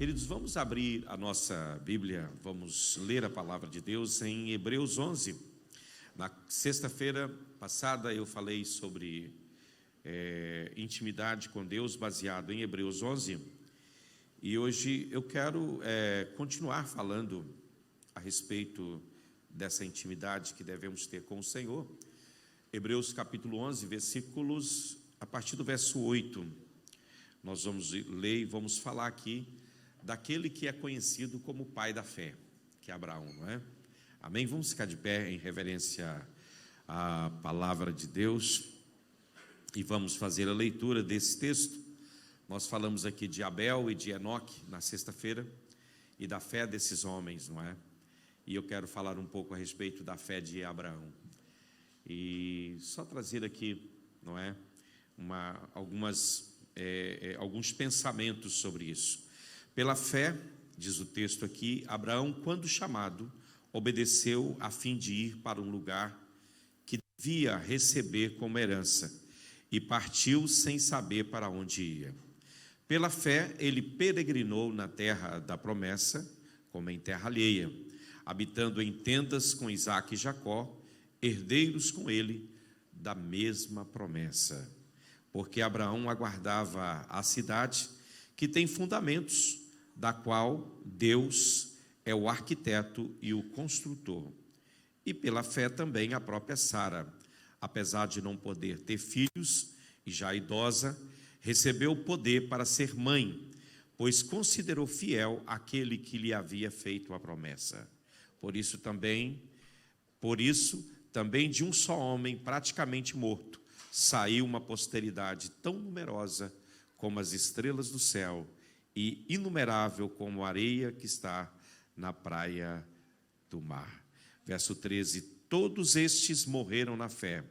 Queridos, vamos abrir a nossa Bíblia, vamos ler a palavra de Deus em Hebreus 11. Na sexta-feira passada eu falei sobre intimidade com Deus baseado em Hebreus 11. E hoje eu quero continuar falando a respeito dessa intimidade que devemos ter com o Senhor. Hebreus capítulo 11, versículos, a partir do verso 8. Nós vamos ler e vamos falar aqui daquele que é conhecido como o pai da fé, que é Abraão, não é? Amém? Vamos ficar de pé em reverência à palavra de Deus e vamos fazer a leitura desse texto. Nós falamos aqui de Abel e de Enoque na sexta-feira e da fé desses homens, não é? E eu quero falar um pouco a respeito da fé de Abraão. E só trazer aqui, não é? Alguns pensamentos sobre isso. Pela fé, diz o texto aqui, Abraão, quando chamado, obedeceu a fim de ir para um lugar que devia receber como herança e partiu sem saber para onde ia. Pela fé, ele peregrinou na terra da promessa, como em terra alheia, habitando em tendas com Isaque e Jacó, herdeiros com ele da mesma promessa. Porque Abraão aguardava a cidade que tem fundamentos, da qual Deus é o arquiteto e o construtor. E pela fé também a própria Sara, apesar de não poder ter filhos e já idosa, recebeu poder para ser mãe, pois considerou fiel aquele que lhe havia feito a promessa. Por isso também de um só homem praticamente morto, saiu uma posteridade tão numerosa como as estrelas do céu e inumerável como a areia que está na praia do mar. Verso 13, todos estes morreram na fé,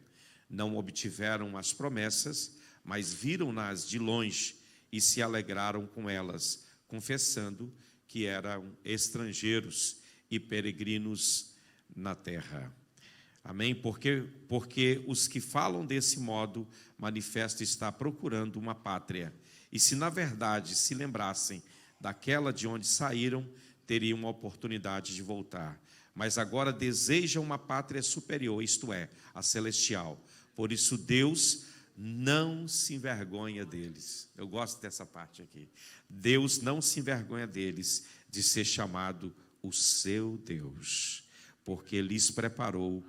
não obtiveram as promessas, mas viram-nas de longe e se alegraram com elas, confessando que eram estrangeiros e peregrinos na terra. Amém? Porque os que falam desse modo, manifesto estar procurando uma pátria. E se na verdade se lembrassem daquela de onde saíram, teriam uma oportunidade de voltar. Mas agora desejam uma pátria superior, isto é, a celestial. Por isso Deus não se envergonha deles. Eu gosto dessa parte aqui. Deus não se envergonha deles de ser chamado o seu Deus, porque lhes preparou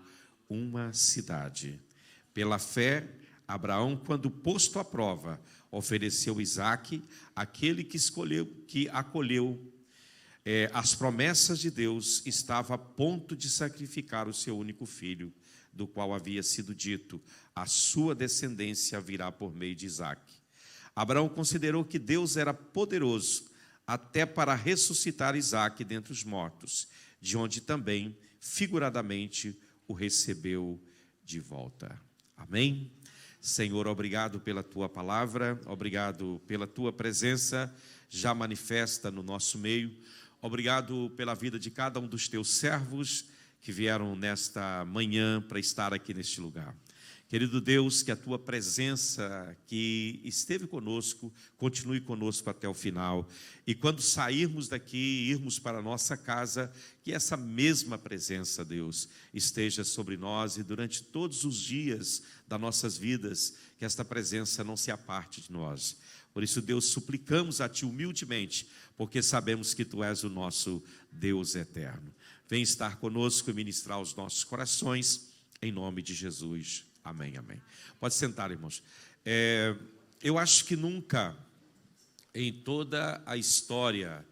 uma cidade. Pela fé, Abraão, quando posto à prova, ofereceu Isaque, aquele que acolheu as promessas de Deus, estava a ponto de sacrificar o seu único filho, do qual havia sido dito, a sua descendência virá por meio de Isaque. Abraão considerou que Deus era poderoso até para ressuscitar Isaque dentre os mortos, de onde também, figuradamente, o recebeu de volta. Amém? Senhor, obrigado pela tua palavra, obrigado pela tua presença já manifesta no nosso meio, obrigado pela vida de cada um dos teus servos que vieram nesta manhã para estar aqui neste lugar. Querido Deus, que a tua presença que esteve conosco, continue conosco até o final. E quando sairmos daqui e irmos para a nossa casa, que essa mesma presença, Deus, esteja sobre nós e durante todos os dias das nossas vidas, que esta presença não se aparte de nós. Por isso, Deus, suplicamos a Ti humildemente, porque sabemos que Tu és o nosso Deus eterno. Vem estar conosco e ministrar os nossos corações, em nome de Jesus. Amém, amém. Pode sentar, irmãos. Eu acho que nunca, em toda a história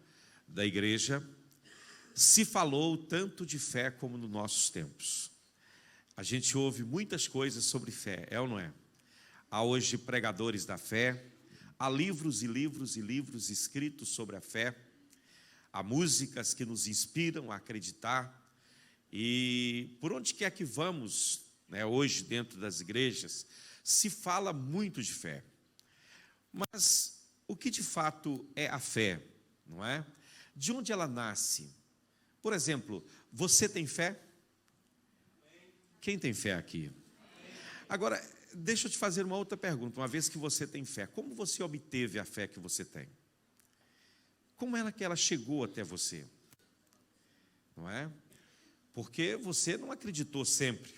da igreja, se falou tanto de fé como nos nossos tempos. A gente ouve muitas coisas sobre fé, é ou não é? Há hoje pregadores da fé, há livros e livros e livros escritos sobre a fé, há músicas que nos inspiram a acreditar, e por onde quer que vamos, hoje dentro das igrejas, se fala muito de fé. Mas o que de fato é a fé, não é? De onde ela nasce? Por exemplo, você tem fé? Quem tem fé aqui? Agora, deixa eu te fazer uma outra pergunta. Uma vez que você tem fé, como você obteve a fé que você tem? como é que ela chegou até você? Não é? Porque você não acreditou sempre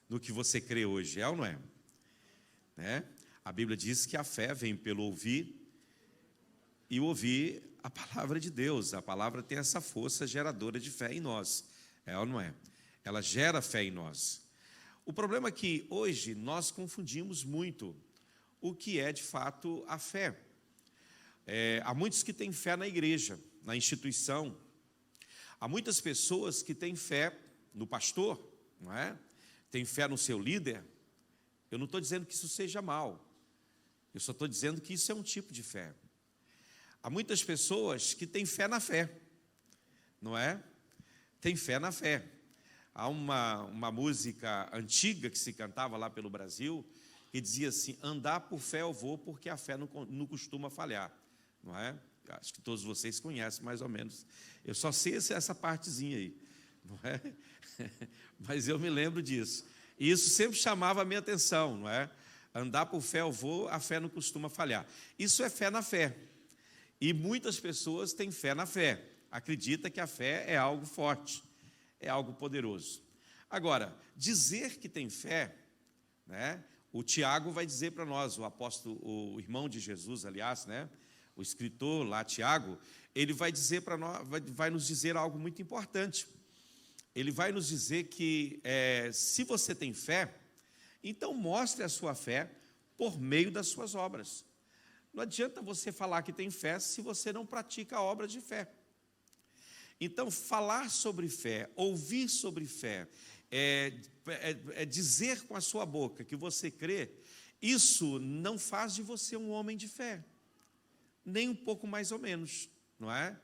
no que você crê hoje, é ou não é? Né? A Bíblia diz que a fé vem pelo ouvir e ouvir a palavra de Deus. A palavra tem essa força geradora de fé em nós, é ou não é? Ela gera fé em nós. O problema é que hoje nós confundimos muito o que é de fato a fé. Há muitos que têm fé na igreja, na instituição. Há muitas pessoas que têm fé no pastor, não é? Tem fé no seu líder. Eu não estou dizendo que isso seja mal. Eu só estou dizendo que isso é um tipo de fé. Há muitas pessoas que têm fé na fé, não é? Tem fé na fé. Há uma música antiga que se cantava lá pelo Brasil, que dizia assim: andar por fé eu vou, porque a fé não costuma falhar, não é? Acho que todos vocês conhecem mais ou menos. Eu só sei essa partezinha aí, não é? Mas eu me lembro disso. E isso sempre chamava a minha atenção, não é? Andar por fé eu vou, a fé não costuma falhar. Isso é fé na fé. E muitas pessoas têm fé na fé. Acredita que a fé é algo forte, é algo poderoso. Agora, dizer que tem fé, né? O Tiago vai dizer para nós, o apóstolo, o irmão de Jesus, aliás, né? O escritor lá, Tiago, ele vai dizer para nós, vai nos dizer algo muito importante. Ele vai nos dizer que se você tem fé, então mostre a sua fé por meio das suas obras. Não adianta você falar que tem fé se você não pratica a obra de fé. Então, falar sobre fé, ouvir sobre fé, dizer com a sua boca que você crê, isso não faz de você um homem de fé, nem um pouco mais ou menos, não é?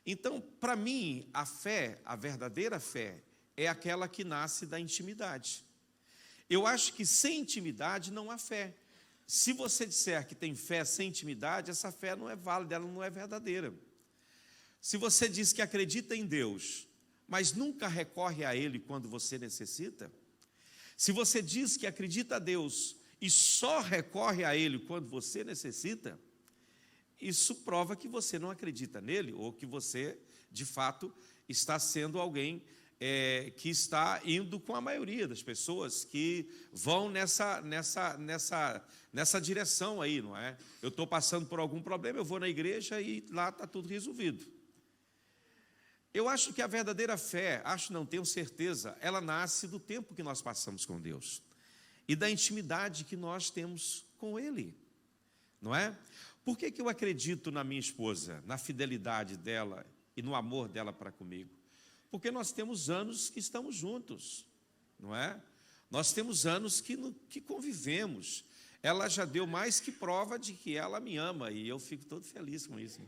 Então, para mim, a fé, a verdadeira fé, é aquela que nasce da intimidade. Eu acho que sem intimidade não há fé. Se você disser que tem fé sem intimidade, essa fé não é válida, ela não é verdadeira. Se você diz que acredita em Deus, mas nunca recorre a Ele quando você necessita, se você diz que acredita a Deus e só recorre a Ele quando você necessita, isso prova que você não acredita nele, ou que você, de fato, está sendo alguém que está indo com a maioria das pessoas que vão nessa direção aí, não é? Eu estou passando por algum problema, eu vou na igreja e lá está tudo resolvido. Eu acho que a verdadeira fé, tenho certeza, ela nasce do tempo que nós passamos com Deus e da intimidade que nós temos com Ele, não é? Por que eu acredito na minha esposa, na fidelidade dela e no amor dela para comigo? Porque nós temos anos que estamos juntos, não é? Nós temos anos que convivemos. Ela já deu mais que prova de que ela me ama, e eu fico todo feliz com isso.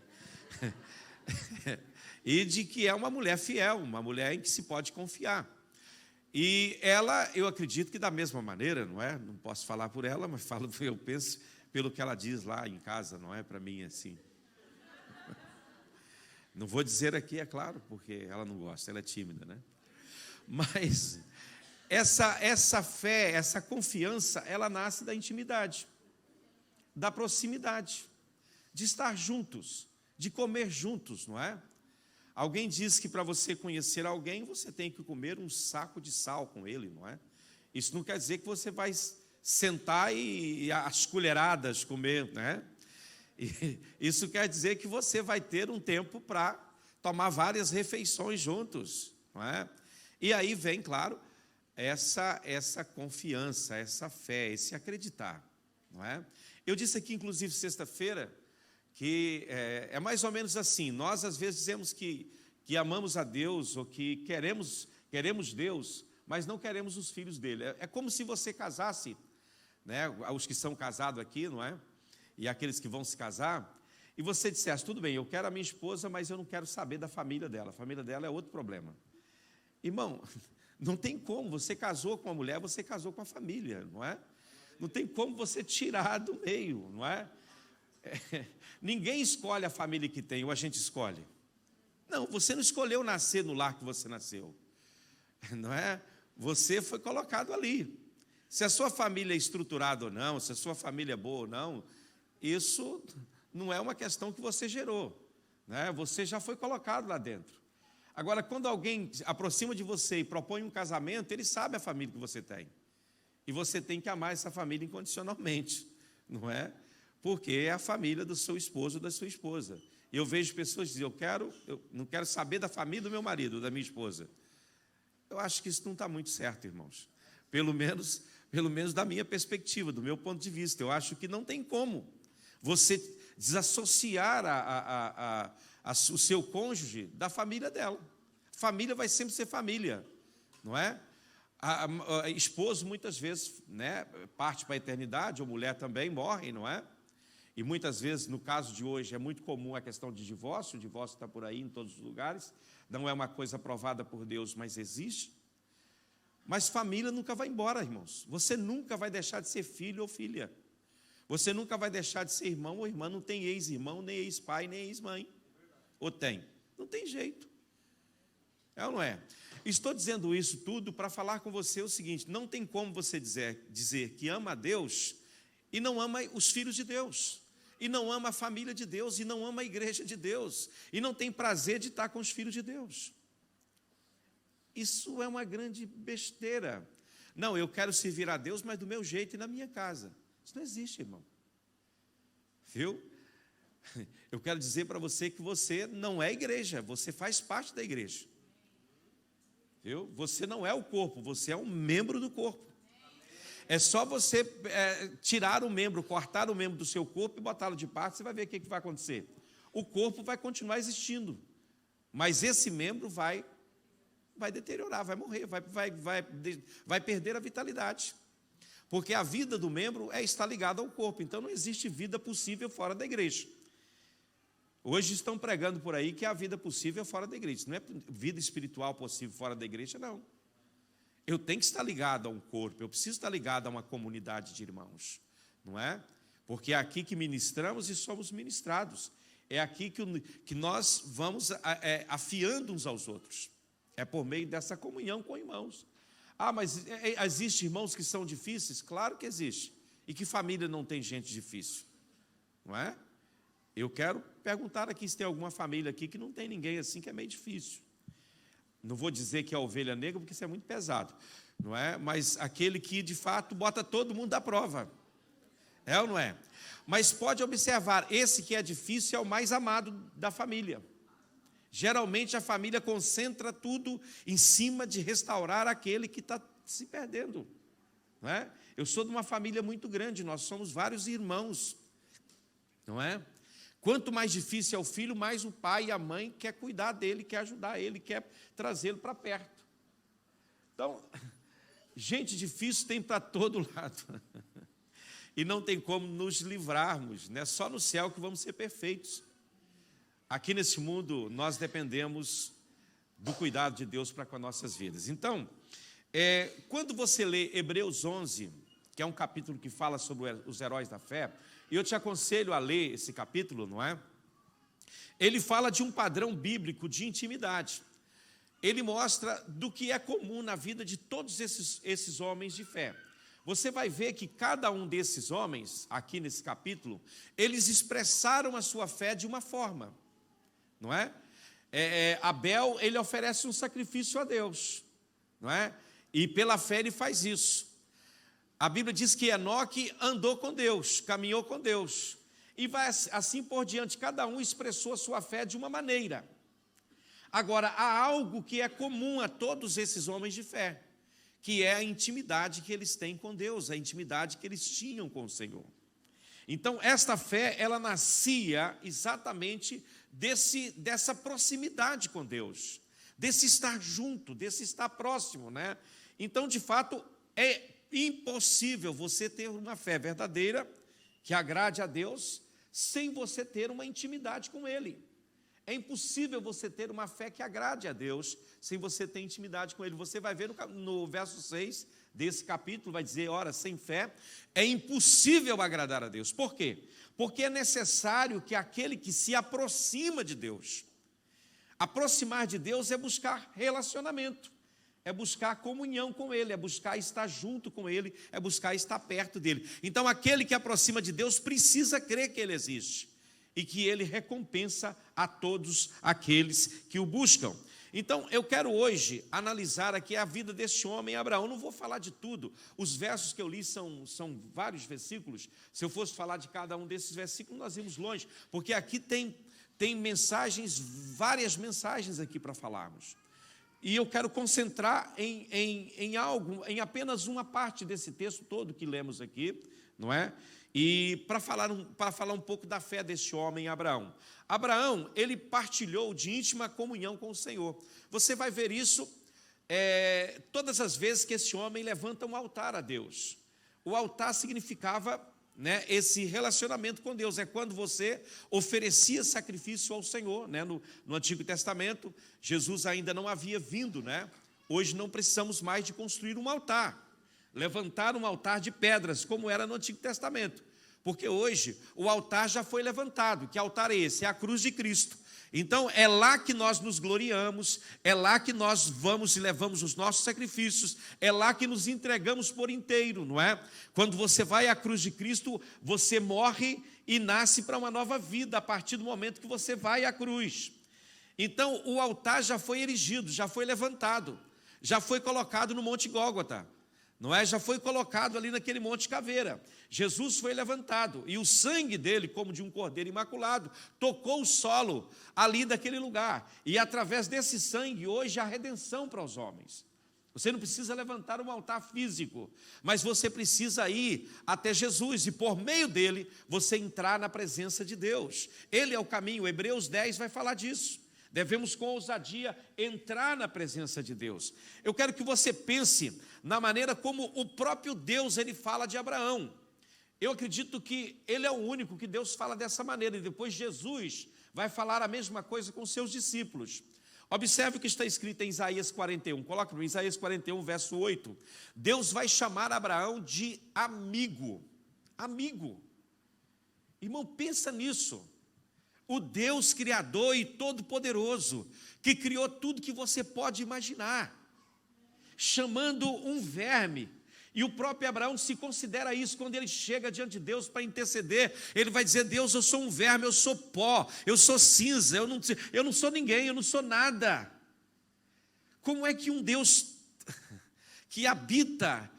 E de que é uma mulher fiel, uma mulher em que se pode confiar. E ela, eu acredito que da mesma maneira, não é? Não posso falar por ela, mas eu penso pelo que ela diz lá em casa, não é para mim assim. Não vou dizer aqui, é claro, porque ela não gosta, ela é tímida, né? Mas essa fé, essa confiança, ela nasce da intimidade, da proximidade, de estar juntos, de comer juntos, não é? Alguém diz que para você conhecer alguém, você tem que comer um saco de sal com ele, não é? Isso não quer dizer que você vai sentar e às colheradas comer, né? E isso quer dizer que você vai ter um tempo para tomar várias refeições juntos, não é? E aí vem, claro, essa confiança, essa fé, esse acreditar, não é? Eu disse aqui, inclusive, sexta-feira, que é mais ou menos assim. Nós, às vezes, dizemos que amamos a Deus ou que queremos Deus, mas não queremos os filhos dele. É como se você casasse, né? Os que são casados aqui, não é? E aqueles que vão se casar, e você dissesse: tudo bem, eu quero a minha esposa, mas eu não quero saber da família dela. A família dela é outro problema. Irmão, não tem como. Você casou com uma mulher, você casou com a família, não é? Não tem como você tirar do meio, não é? Ninguém escolhe a família que tem, ou a gente escolhe. Não, você não escolheu nascer no lar que você nasceu, não é? Você foi colocado ali. Se a sua família é estruturada ou não, se a sua família é boa ou não, isso não é uma questão que você gerou, né? Você já foi colocado lá dentro. Agora, quando alguém aproxima de você e propõe um casamento, ele sabe a família que você tem. E você tem que amar essa família incondicionalmente, não é? Porque é a família do seu esposo ou da sua esposa. E eu vejo pessoas dizerem, eu não quero saber da família do meu marido, da minha esposa. Eu acho que isso não está muito certo, irmãos. Pelo menos da minha perspectiva, do meu ponto de vista. Eu acho que não tem como você desassociar o seu cônjuge da família dela. Família vai sempre ser família, não é? A esposo, muitas vezes, né, parte para a eternidade, ou mulher também morre, não é? E muitas vezes, no caso de hoje, é muito comum a questão de divórcio. O divórcio está por aí em todos os lugares. Não é uma coisa aprovada por Deus, mas existe. Mas família nunca vai embora, irmãos. Você nunca vai deixar de ser filho ou filha. Você nunca vai deixar de ser irmão ou irmã. Não tem ex-irmão, nem ex-pai, nem ex-mãe. Ou tem? Não tem jeito. É ou não é? Estou dizendo isso tudo para falar com você o seguinte: não tem como você dizer que ama a Deus e não ama os filhos de Deus, e não ama a família de Deus, e não ama a igreja de Deus, e não tem prazer de estar com os filhos de Deus. Isso é uma grande besteira. Não, eu quero servir a Deus, mas do meu jeito e na minha casa. Isso não existe, irmão. Viu? Eu quero dizer para você que você não é igreja, você faz parte da igreja. Viu? Você não é o corpo, você é um membro do corpo. É só você tirar o membro, cortar o membro do seu corpo e botá-lo de parte, você vai ver o que vai acontecer. O corpo vai continuar existindo, mas esse membro vai deteriorar, vai morrer, vai perder a vitalidade. Porque a vida do membro está ligada ao corpo, então não existe vida possível fora da igreja. Hoje estão pregando por aí que a vida possível é fora da igreja. Não é vida espiritual possível fora da igreja, não. Eu tenho que estar ligado a um corpo, eu preciso estar ligado a uma comunidade de irmãos, não é? Porque é aqui que ministramos e somos ministrados. É aqui que nós vamos afiando uns aos outros. É por meio dessa comunhão com irmãos. Ah, mas existem irmãos que são difíceis? Claro que existe. E que família não tem gente difícil? Não é? Eu quero perguntar aqui se tem alguma família aqui que não tem ninguém assim, que é meio difícil. Não vou dizer que é a ovelha negra, porque isso é muito pesado, não é? Mas aquele que, de fato, bota todo mundo à prova. É ou não é? Mas pode observar, esse que é difícil é o mais amado da família. Geralmente a família concentra tudo em cima de restaurar aquele que está se perdendo, não é? Eu sou de uma família muito grande, nós somos vários irmãos, não é? Quanto mais difícil é o filho, mais o pai e a mãe quer cuidar dele, quer ajudar ele, quer trazê-lo para perto. Então, gente difícil tem para todo lado. E não tem como nos livrarmos, né? Só no céu que vamos ser perfeitos. Aqui nesse mundo, nós dependemos do cuidado de Deus para com as nossas vidas. Então, quando você lê Hebreus 11, que é um capítulo que fala sobre os heróis da fé, e eu te aconselho a ler esse capítulo, não é? Ele fala de um padrão bíblico de intimidade. Ele mostra do que é comum na vida de todos esses homens de fé. Você vai ver que cada um desses homens, aqui nesse capítulo, eles expressaram a sua fé de uma forma, não é? Abel, ele oferece um sacrifício a Deus, não é? E pela fé ele faz isso. A Bíblia diz que Enoque andou com Deus, caminhou com Deus, e vai assim por diante, cada um expressou a sua fé de uma maneira. Agora, há algo que é comum a todos esses homens de fé, que é a intimidade que eles têm com Deus, a intimidade que eles tinham com o Senhor. Então, esta fé, ela nascia exatamente dessa proximidade com Deus, desse estar junto, desse estar próximo, né? Então, de fato, é impossível você ter uma fé verdadeira, que agrade a Deus, sem você ter uma intimidade com Ele. É impossível você ter uma fé que agrade a Deus, sem você ter intimidade com Ele. Você vai ver no verso 6 desse capítulo, vai dizer, ora, sem fé, é impossível agradar a Deus. Por quê? Porque é necessário que aquele que se aproxima de Deus, aproximar de Deus é buscar relacionamento, é buscar comunhão com Ele, é buscar estar junto com Ele, é buscar estar perto dele. Então, aquele que aproxima de Deus precisa crer que Ele existe. e que ele recompensa a todos aqueles que o buscam. Então, eu quero hoje analisar aqui a vida deste homem, Abraão. Não vou falar de tudo. Os versos que eu li são vários versículos. Se eu fosse falar de cada um desses versículos, nós íamos longe, porque aqui tem mensagens, várias mensagens aqui para falarmos. E eu quero concentrar em algo, em apenas uma parte desse texto todo que lemos aqui, não é? E para falar um pouco da fé deste homem, Abraão. Abraão, ele partilhou de íntima comunhão com o Senhor. Você vai ver isso todas as vezes que esse homem levanta um altar a Deus. O altar significava, né, esse relacionamento com Deus. É quando você oferecia sacrifício ao Senhor, né? No Antigo Testamento, Jesus ainda não havia vindo, né? Hoje não precisamos mais de construir um altar, levantar um altar de pedras, como era no Antigo Testamento, porque hoje o altar já foi levantado. Que altar é esse? É a cruz de Cristo. Então é lá que nós nos gloriamos, é lá que nós vamos e levamos os nossos sacrifícios, é lá que nos entregamos por inteiro, não é? Quando você vai à cruz de Cristo, você morre e nasce para uma nova vida, a partir do momento que você vai à cruz. Então o altar já foi erigido, já foi levantado, já foi colocado no Monte Gólgota, não é? Já foi colocado ali naquele Monte Caveira. Jesus foi levantado e o sangue dele, como de um cordeiro imaculado, tocou o solo ali daquele lugar. E através desse sangue, hoje há redenção para os homens. Você não precisa levantar um altar físico, mas você precisa ir até Jesus e por meio dele você entrar na presença de Deus. Ele é o caminho. Hebreus 10 vai falar disso. Devemos com ousadia entrar na presença de Deus. Eu quero que você pense na maneira como o próprio Deus ele fala de Abraão. Eu acredito que ele é o único que Deus fala dessa maneira, e depois Jesus vai falar a mesma coisa com seus discípulos. Observe o que está escrito em Isaías 41, coloca no Isaías 41, verso 8. Deus vai chamar Abraão de amigo. Amigo. Irmão, pensa nisso. O Deus Criador e Todo-Poderoso, que criou tudo que você pode imaginar, chamando um verme. E o próprio Abraão se considera isso. Quando ele chega diante de Deus para interceder, ele vai dizer: Deus, eu sou um verme, eu sou pó, eu sou cinza, eu não sou ninguém, eu não sou nada. Como é que um Deus que habita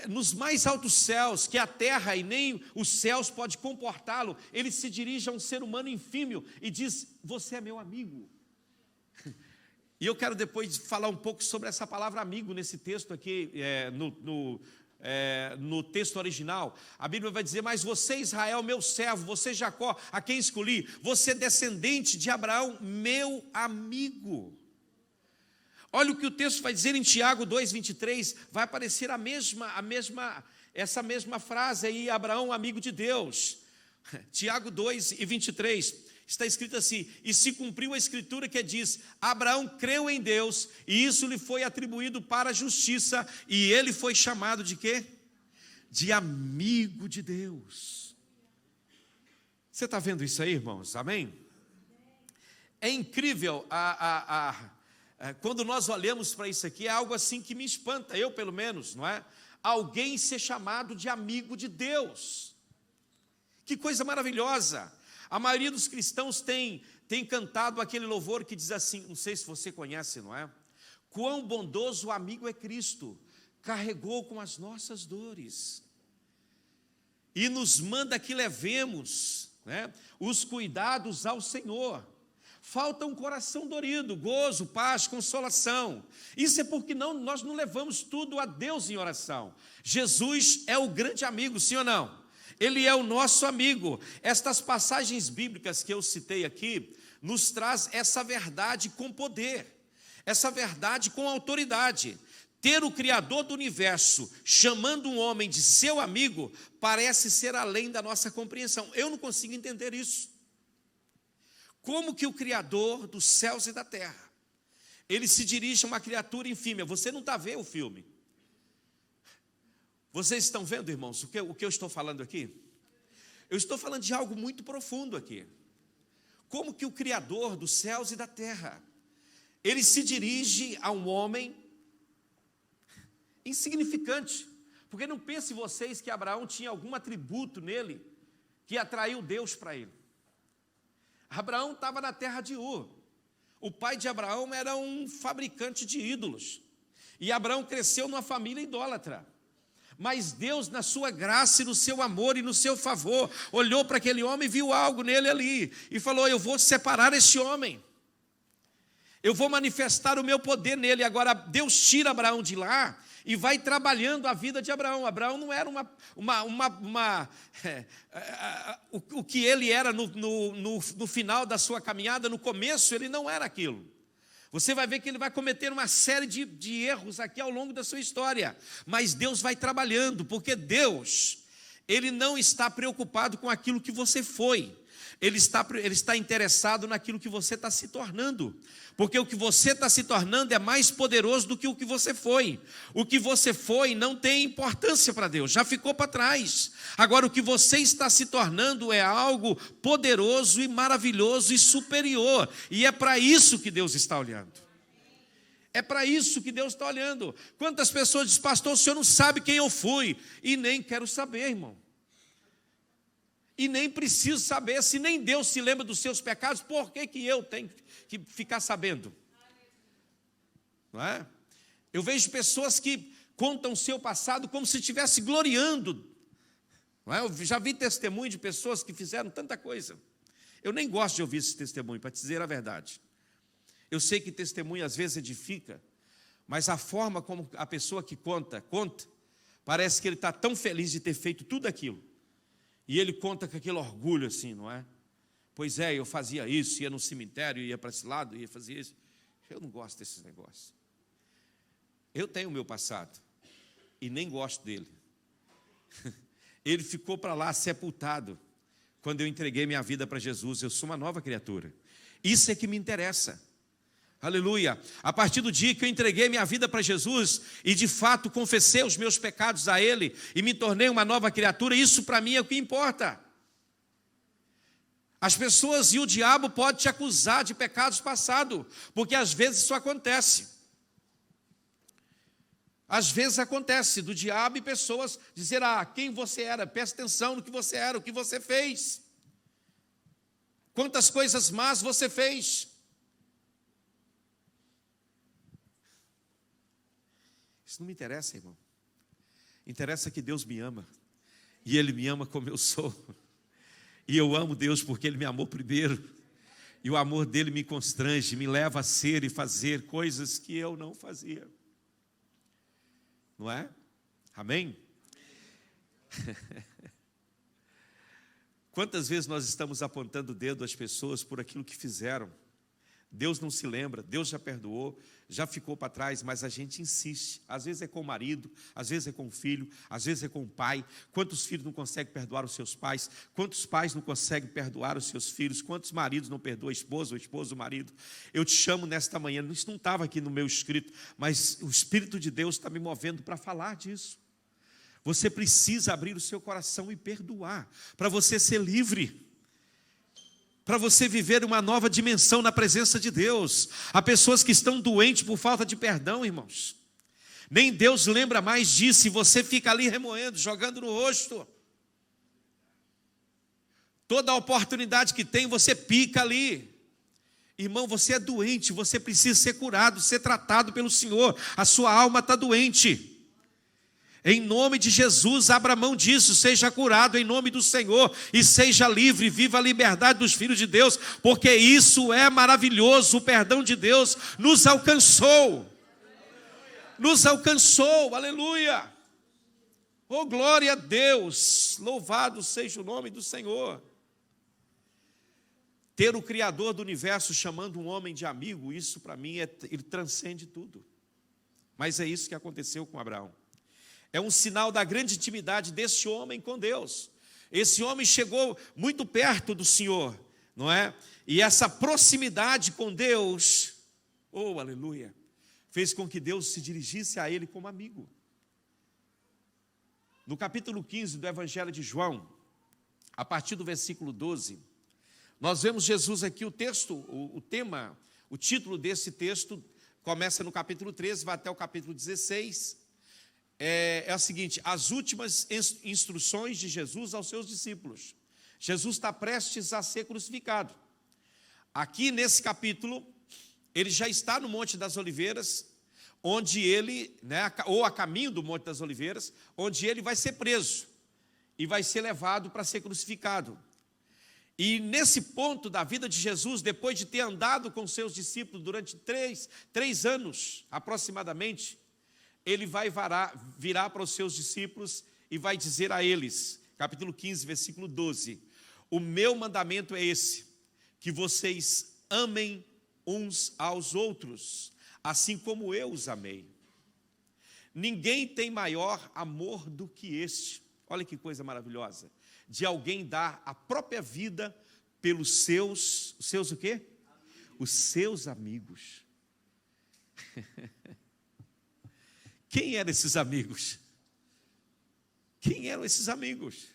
nos mais altos céus, que a terra e nem os céus pode comportá-lo, ele se dirige a um ser humano infímio e diz: você é meu amigo? E eu quero depois falar um pouco sobre essa palavra amigo nesse texto aqui, no texto original. A Bíblia vai dizer: mas você, Israel, meu servo, você, Jacó, a quem escolhi, você, descendente de Abraão, meu amigo. Olha o que o texto vai dizer em Tiago 2,23, vai aparecer essa mesma frase aí: Abraão, amigo de Deus. Tiago 2,23, está escrito assim: e se cumpriu a escritura que diz: Abraão creu em Deus, e isso lhe foi atribuído para a justiça, e ele foi chamado de quê? De amigo de Deus. Você está vendo isso aí, irmãos? Amém? É incrível quando nós olhamos para isso aqui, é algo assim que me espanta, eu pelo menos, não é? Alguém ser chamado de amigo de Deus. Que coisa maravilhosa. A maioria dos cristãos tem cantado aquele louvor que diz assim, não sei se você conhece, não é? Quão bondoso o amigo é Cristo, carregou com as nossas dores e nos manda que levemos, né, os cuidados ao Senhor. Falta um coração dorido, gozo, paz, consolação. Isso é porque nós não levamos tudo a Deus em oração. Jesus é o grande amigo, sim ou não? Ele é o nosso amigo. Estas passagens bíblicas que eu citei aqui nos traz essa verdade com poder, essa verdade com autoridade. Ter o Criador do universo chamando um homem de seu amigo parece ser além da nossa compreensão. Eu não consigo entender isso. Como que o Criador dos céus e da terra, ele se dirige a uma criatura infímia? Você não está vendo o filme. Vocês estão vendo, irmãos, o que eu estou falando aqui? Eu estou falando de algo muito profundo aqui. Como que o Criador dos céus e da terra, ele se dirige a um homem insignificante. Porque não pense vocês que Abraão tinha algum atributo nele que atraiu Deus para ele. Abraão estava na terra de Ur. O pai de Abraão era um fabricante de ídolos. E Abraão cresceu numa família idólatra. Mas Deus, na sua graça e no seu amor e no seu favor, olhou para aquele homem e viu algo nele ali. E falou: eu vou separar este homem. Eu vou manifestar o meu poder nele. Agora Deus tira Abraão de lá e vai trabalhando a vida de Abraão. Abraão não era o que ele era no final da sua caminhada. No começo ele não era aquilo. Você vai ver que ele vai cometer uma série de erros aqui ao longo da sua história. Mas Deus vai trabalhando, porque Deus, Ele não está preocupado com aquilo que você foi. Ele está interessado naquilo que você está se tornando. Porque o que você está se tornando é mais poderoso do que o que você foi. O que você foi não tem importância para Deus, já ficou para trás. Agora, o que você está se tornando é algo poderoso e maravilhoso e superior. E é para isso que Deus está olhando. É para isso que Deus está olhando. Quantas pessoas dizem: pastor, o senhor não sabe quem eu fui. E nem quero saber, irmão. E nem preciso saber. Se nem Deus se lembra dos seus pecados, por que eu tenho que ficar sabendo? Não é? Eu vejo pessoas que contam o seu passado como se estivesse gloriando. Não é? Eu já vi testemunho de pessoas que fizeram tanta coisa. Eu nem gosto de ouvir esse testemunho, para te dizer a verdade. Eu sei que testemunho às vezes edifica, mas a forma como a pessoa que conta, parece que ele está tão feliz de ter feito tudo aquilo. E ele conta com aquele orgulho assim, não é? Pois é, eu fazia isso, ia no cemitério, ia para esse lado, ia fazer isso. Eu não gosto desses negócios. Eu tenho o meu passado e nem gosto dele. Ele ficou para lá sepultado quando eu entreguei minha vida para Jesus. Eu sou uma nova criatura. Isso é que me interessa. Aleluia. A partir do dia que eu entreguei minha vida para Jesus e de fato confessei os meus pecados a Ele e me tornei uma nova criatura, isso para mim é o que importa. As pessoas e o diabo podem te acusar de pecados passados, porque às vezes isso acontece. Às vezes acontece do diabo e pessoas dizer: quem você era, presta atenção no que você era, o que você fez. Quantas coisas más você fez. Isso não me interessa, irmão. Interessa que Deus me ama. E Ele me ama como eu sou. E eu amo Deus porque Ele me amou primeiro. E o amor dEle me constrange, me leva a ser e fazer coisas que eu não fazia. Não é? Amém? Quantas vezes nós estamos apontando o dedo às pessoas por aquilo que fizeram? Deus não se lembra, Deus já perdoou, já ficou para trás, mas a gente insiste. Às vezes é com o marido, às vezes é com o filho, às vezes é com o pai. Quantos filhos não conseguem perdoar os seus pais? Quantos pais não conseguem perdoar os seus filhos? Quantos maridos não perdoam a esposa, o esposo, o marido? Eu te chamo nesta manhã, isso não estava aqui no meu escrito, mas o Espírito de Deus está me movendo para falar disso. Você precisa abrir o seu coração e perdoar, para você ser livre. Para você viver uma nova dimensão na presença de Deus. Há pessoas que estão doentes por falta de perdão, irmãos. Nem Deus lembra mais disso, e você fica ali remoendo, jogando no rosto. Toda a oportunidade que tem, você pica ali. Irmão, você é doente, você precisa ser curado, ser tratado pelo Senhor. A sua alma está doente. Em nome de Jesus, abra mão disso, seja curado em nome do Senhor e seja livre, viva a liberdade dos filhos de Deus, porque isso é maravilhoso. O perdão de Deus nos alcançou. Nos alcançou, aleluia. Oh, glória a Deus, louvado seja o nome do Senhor. Ter o Criador do universo chamando um homem de amigo, isso para mim, ele transcende tudo. Mas é isso que aconteceu com Abraão. É um sinal da grande intimidade desse homem com Deus. Esse homem chegou muito perto do Senhor, não é? E essa proximidade com Deus, oh, aleluia, fez com que Deus se dirigisse a ele como amigo. No capítulo 15 do Evangelho de João, a partir do versículo 12, nós vemos Jesus aqui, o texto, o tema, o título desse texto começa no capítulo 13, vai até o capítulo 16, é o seguinte: as últimas instruções de Jesus aos seus discípulos. Jesus está prestes a ser crucificado. Aqui nesse capítulo, ele já está no Monte das Oliveiras, onde ele, ou a caminho do Monte das Oliveiras, onde ele vai ser preso e vai ser levado para ser crucificado. E nesse ponto da vida de Jesus, depois de ter andado com seus discípulos durante três anos aproximadamente, ele vai virar para os seus discípulos e vai dizer a eles, capítulo 15, versículo 12, o meu mandamento é esse, que vocês amem uns aos outros, assim como eu os amei. Ninguém tem maior amor do que este. Olha que coisa maravilhosa. De alguém dar a própria vida pelos seus o quê? Os seus amigos. Quem eram esses amigos? Quem eram esses amigos?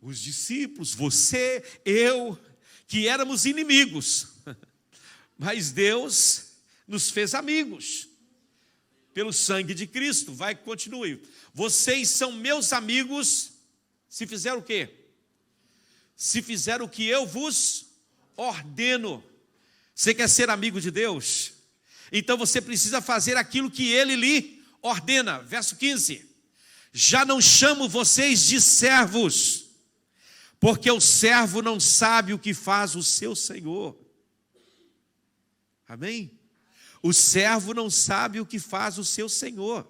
Os discípulos, você, eu, que éramos inimigos. Mas Deus nos fez amigos. Pelo sangue de Cristo. Vai, continue. Vocês são meus amigos, se fizer o quê? Se fizer o que eu vos ordeno. Você quer ser amigo de Deus? Então você precisa fazer aquilo que Ele lhe ordena. Verso 15. Já não chamo vocês de servos, porque o servo não sabe o que faz o seu senhor. Amém? O servo não sabe o que faz o seu senhor.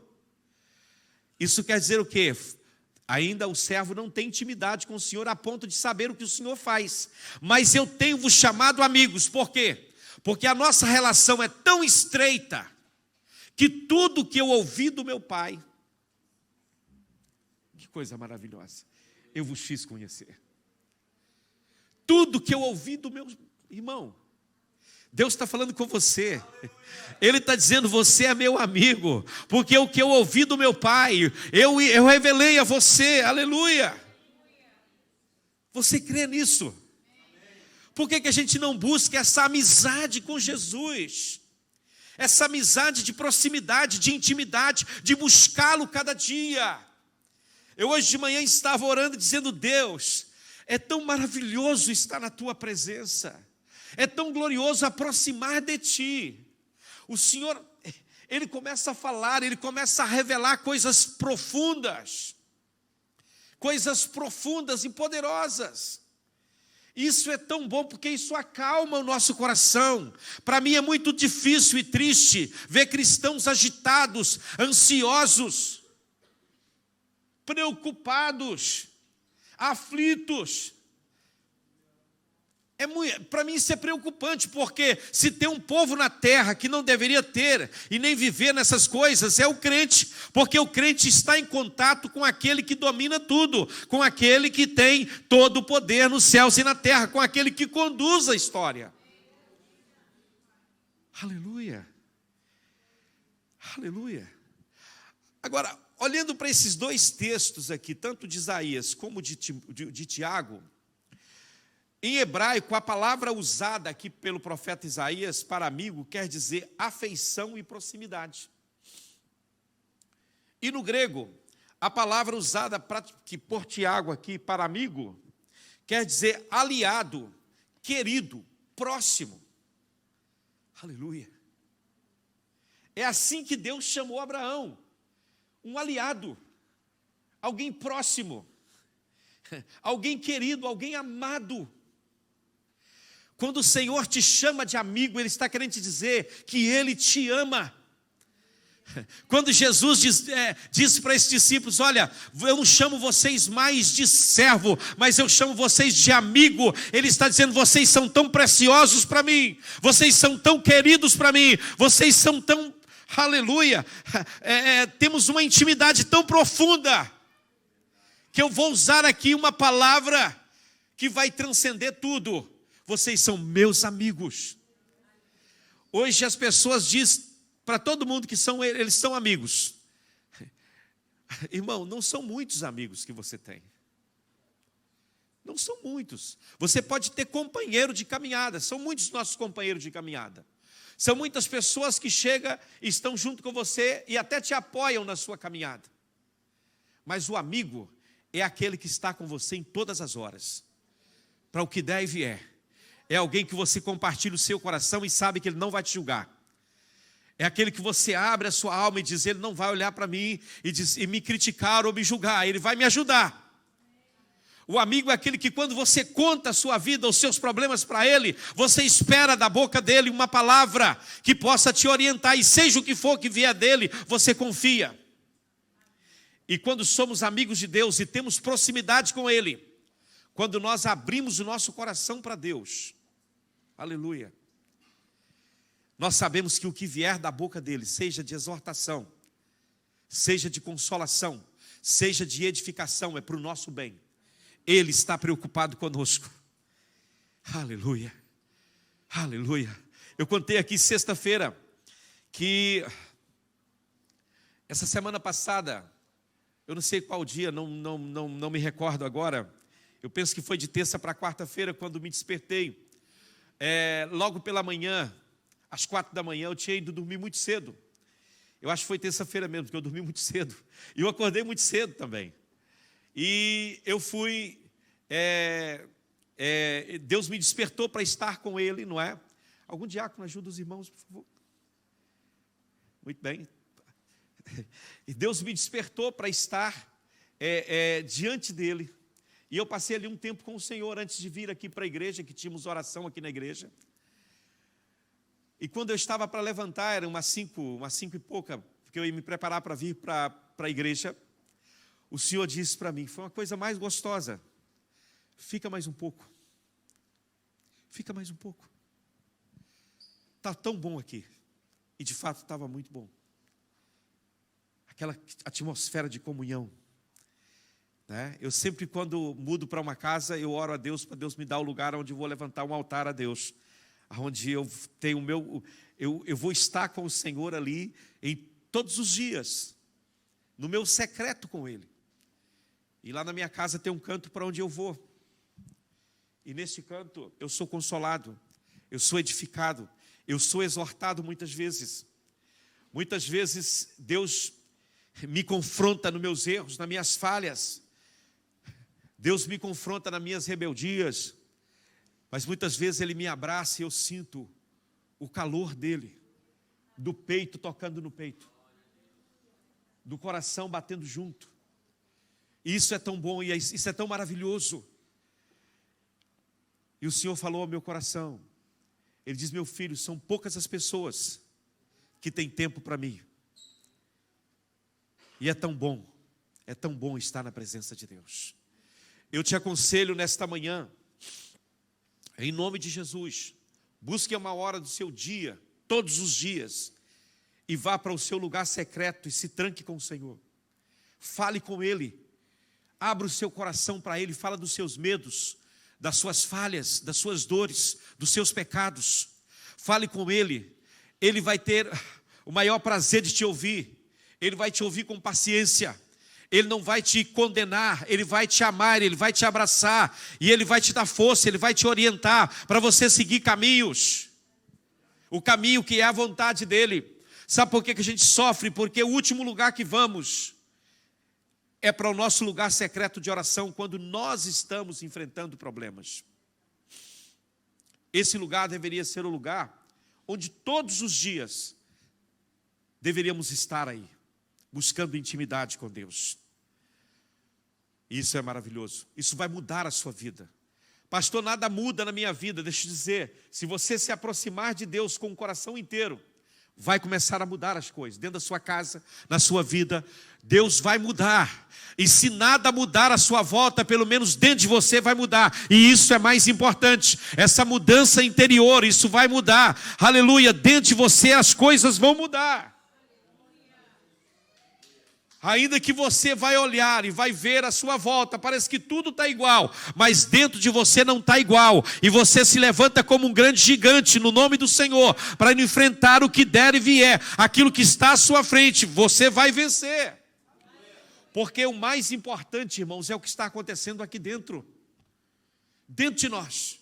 Isso quer dizer o quê? Ainda o servo não tem intimidade com o Senhor a ponto de saber o que o Senhor faz. Mas eu tenho-vos chamado amigos. Por quê? Porque a nossa relação é tão estreita que tudo que eu ouvi do meu Pai, que coisa maravilhosa, eu vos fiz conhecer. Tudo que eu ouvi do meu irmão, Deus está falando com você. Ele está dizendo, você é meu amigo, porque o que eu ouvi do meu Pai, eu revelei a você, aleluia. Você crê nisso? Por que a gente não busca essa amizade com Jesus? Essa amizade de proximidade, de intimidade, de buscá-lo cada dia. Eu hoje de manhã estava orando dizendo, Deus, é tão maravilhoso estar na tua presença. É tão glorioso aproximar de ti. O Senhor, Ele começa a falar, Ele começa a revelar coisas profundas e poderosas. Isso é tão bom porque isso acalma o nosso coração. Para mim é muito difícil e triste ver cristãos agitados, ansiosos, preocupados, aflitos. Para mim isso é preocupante, porque se tem um povo na terra que não deveria ter e nem viver nessas coisas, é o crente, porque o crente está em contato com aquele que domina tudo, com aquele que tem todo o poder nos céus e na terra, com aquele que conduz a história. Aleluia, aleluia. Agora, olhando para esses dois textos aqui, tanto de Isaías como de Tiago, em hebraico, a palavra usada aqui pelo profeta Isaías para amigo quer dizer afeição e proximidade. E no grego, a palavra usada por Tiago aqui para amigo quer dizer aliado, querido, próximo. Aleluia. É assim que Deus chamou Abraão, um aliado, alguém próximo, alguém querido, alguém amado. Quando o Senhor te chama de amigo, Ele está querendo te dizer que Ele te ama. Quando Jesus disse para esses discípulos, olha, eu não chamo vocês mais de servo, mas eu chamo vocês de amigo. Ele está dizendo, vocês são tão preciosos para mim, vocês são tão queridos para mim, vocês são tão, aleluia, temos uma intimidade tão profunda, que eu vou usar aqui uma palavra que vai transcender tudo. Vocês são meus amigos. Hoje as pessoas dizem para todo mundo que eles são amigos. Irmão, não são muitos amigos que você tem. Não são muitos. Você pode ter companheiro de caminhada. São muitos nossos companheiros de caminhada. São muitas pessoas que chegam, estão junto com você e até te apoiam na sua caminhada. Mas o amigo é aquele que está com você em todas as horas. Para o que der e vier. É alguém que você compartilha o seu coração e sabe que ele não vai te julgar. É aquele que você abre a sua alma e diz, ele não vai olhar para mim e me criticar ou me julgar, ele vai me ajudar. O amigo é aquele que quando você conta a sua vida, os seus problemas para ele, você espera da boca dele uma palavra que possa te orientar, e seja o que for que vier dele, você confia. E quando somos amigos de Deus e temos proximidade com ele, quando nós abrimos o nosso coração para Deus, aleluia, nós sabemos que o que vier da boca dele, seja de exortação, seja de consolação, seja de edificação, é para o nosso bem. Ele está preocupado conosco. Aleluia, aleluia. Eu contei aqui sexta-feira que essa semana passada, eu não sei qual dia, não me recordo agora, eu penso que foi de terça para quarta-feira, quando me despertei. Logo pela manhã, às 4 da manhã, eu tinha ido dormir muito cedo. Eu acho que foi terça-feira mesmo, porque eu dormi muito cedo. E eu acordei muito cedo também. E eu fui, Deus me despertou para estar com ele, não é? Algum diácono ajuda os irmãos, por favor? Muito bem. E Deus me despertou para estar diante dele. E eu passei ali um tempo com o Senhor antes de vir aqui para a igreja, que tínhamos oração aqui na igreja. E quando eu estava para levantar, era umas 5 e pouca, porque eu ia me preparar para vir para a igreja, o Senhor disse para mim, foi uma coisa mais gostosa, fica mais um pouco, fica mais um pouco, está tão bom aqui, e de fato estava muito bom, aquela atmosfera de comunhão, né? Eu sempre quando mudo para uma casa, eu oro a Deus, para Deus me dar o lugar onde eu vou levantar um altar a Deus, onde eu tenho eu vou estar com o Senhor ali, em todos os dias, no meu secreto com Ele. E lá na minha casa tem um canto para onde eu vou. E nesse canto eu sou consolado, eu sou edificado, eu sou exortado muitas vezes. Muitas vezes Deus me confronta nos meus erros, nas minhas falhas. Deus me confronta nas minhas rebeldias. Mas muitas vezes Ele me abraça e eu sinto o calor dEle, do peito tocando no peito, do coração batendo junto. E isso é tão bom e isso é tão maravilhoso. E o Senhor falou ao meu coração, Ele diz, meu filho, são poucas as pessoas que têm tempo para mim. E é tão bom estar na presença de Deus. Eu te aconselho nesta manhã, em nome de Jesus, busque uma hora do seu dia, todos os dias, e vá para o seu lugar secreto e se tranque com o Senhor. Fale com Ele, abra o seu coração para Ele, fala dos seus medos, das suas falhas, das suas dores, dos seus pecados. Fale com Ele, Ele vai ter o maior prazer de te ouvir, Ele vai te ouvir com paciência. Ele não vai te condenar, Ele vai te amar, Ele vai te abraçar, e Ele vai te dar força, Ele vai te orientar para você seguir caminhos, o caminho que é a vontade dEle. Sabe por que a gente sofre? Porque o último lugar que vamos é para o nosso lugar secreto de oração, quando nós estamos enfrentando problemas. Esse lugar deveria ser o lugar onde todos os dias deveríamos estar aí, buscando intimidade com Deus. Isso é maravilhoso. Isso vai mudar a sua vida. Pastor, nada muda na minha vida. Deixa eu dizer, se você se aproximar de Deus com o coração inteiro, vai começar a mudar as coisas. Dentro da sua casa, na sua vida, Deus vai mudar. E se nada mudar à sua volta, pelo menos dentro de você vai mudar. E isso é mais importante. Essa mudança interior, isso vai mudar. Aleluia, dentro de você as coisas vão mudar. Ainda que você vai olhar e vai ver à sua volta, parece que tudo está igual, mas dentro de você não está igual, e você se levanta como um grande gigante no nome do Senhor, para enfrentar o que der e vier, aquilo que está à sua frente, você vai vencer, porque o mais importante, irmãos, é o que está acontecendo aqui dentro de nós.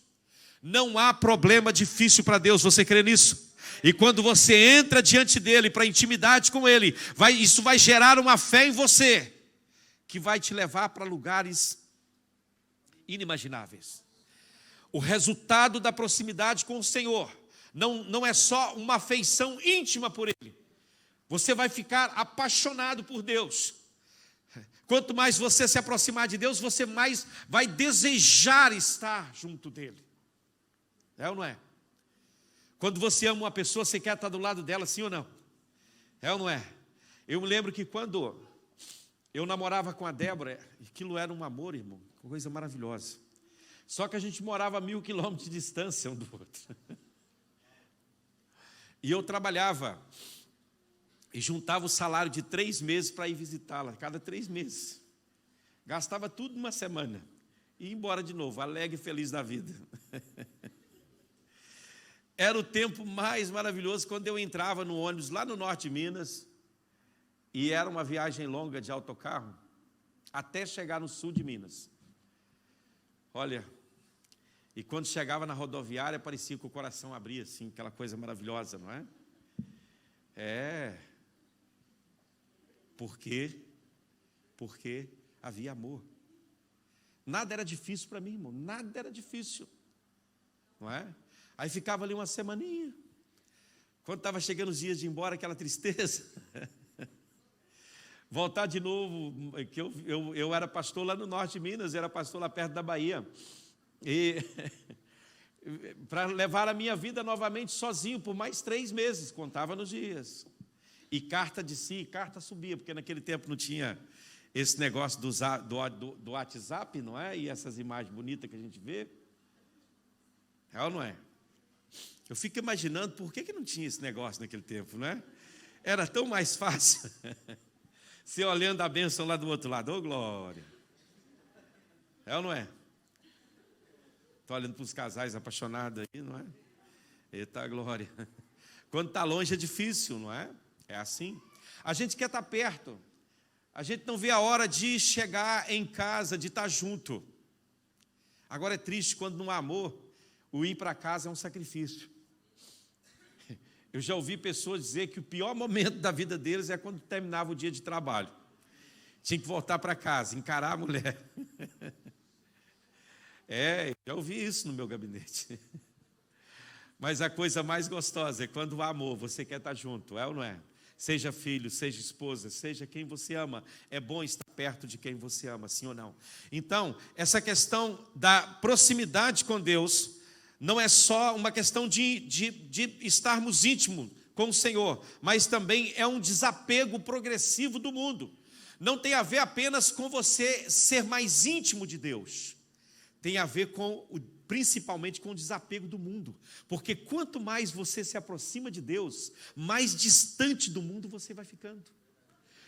Não há problema difícil para Deus, você crê nisso? E quando você entra diante dEle, para intimidade com Ele, isso vai gerar uma fé em você, que vai te levar para lugares inimagináveis. O resultado da proximidade com o Senhor não é só uma afeição íntima por Ele. Você vai ficar apaixonado por Deus. Quanto mais você se aproximar de Deus, você mais vai desejar estar junto dEle. É ou não é? Quando você ama uma pessoa, você quer estar do lado dela, sim ou não? É ou não é? Eu me lembro que quando eu namorava com a Débora, aquilo era um amor, irmão, uma coisa maravilhosa. Só que a gente morava a 1000 quilômetros de distância um do outro. E eu trabalhava e juntava o salário de 3 meses para ir visitá-la, cada 3 meses. Gastava tudo numa semana e ia embora de novo, alegre e feliz da vida. Era o tempo mais maravilhoso quando eu entrava no ônibus lá no norte de Minas, e era uma viagem longa de autocarro, até chegar no sul de Minas. Olha, e quando chegava na rodoviária, parecia que o coração abria, assim, aquela coisa maravilhosa, não é? Por quê? Porque havia amor. Nada era difícil para mim, irmão, nada era difícil, não é? Aí ficava ali uma semaninha. Quando estava chegando os dias de ir embora, aquela tristeza. Voltar de novo, que eu era pastor lá no norte de Minas, era pastor lá perto da Bahia. E para levar a minha vida novamente sozinho por mais 3 meses, contava nos dias. E carta de si, carta subia, porque naquele tempo não tinha esse negócio do WhatsApp, não é? E essas imagens bonitas que a gente vê. É ou não é? Eu fico imaginando por que não tinha esse negócio naquele tempo, não é? Era tão mais fácil. Você olhando a bênção lá do outro lado, ô glória. É ou não é? Estou olhando para os casais apaixonados aí, não é? Eita glória. Quando está longe é difícil, não é? É assim. A gente quer estar perto. A gente não vê a hora de chegar em casa, de estar junto. Agora é triste quando não há amor, o ir para casa é um sacrifício. Eu já ouvi pessoas dizer que o pior momento da vida deles é quando terminava o dia de trabalho. Tinha que voltar para casa, encarar a mulher. Eu já ouvi isso no meu gabinete. Mas a coisa mais gostosa é quando o amor, você quer estar junto, é ou não é? Seja filho, seja esposa, seja quem você ama, é bom estar perto de quem você ama, sim ou não? Então, essa questão da proximidade com Deus não é só uma questão de estarmos íntimos com o Senhor, mas também é um desapego progressivo do mundo. Não tem a ver apenas com você ser mais íntimo de Deus, tem a ver principalmente com o desapego do mundo, porque quanto mais você se aproxima de Deus, mais distante do mundo você vai ficando,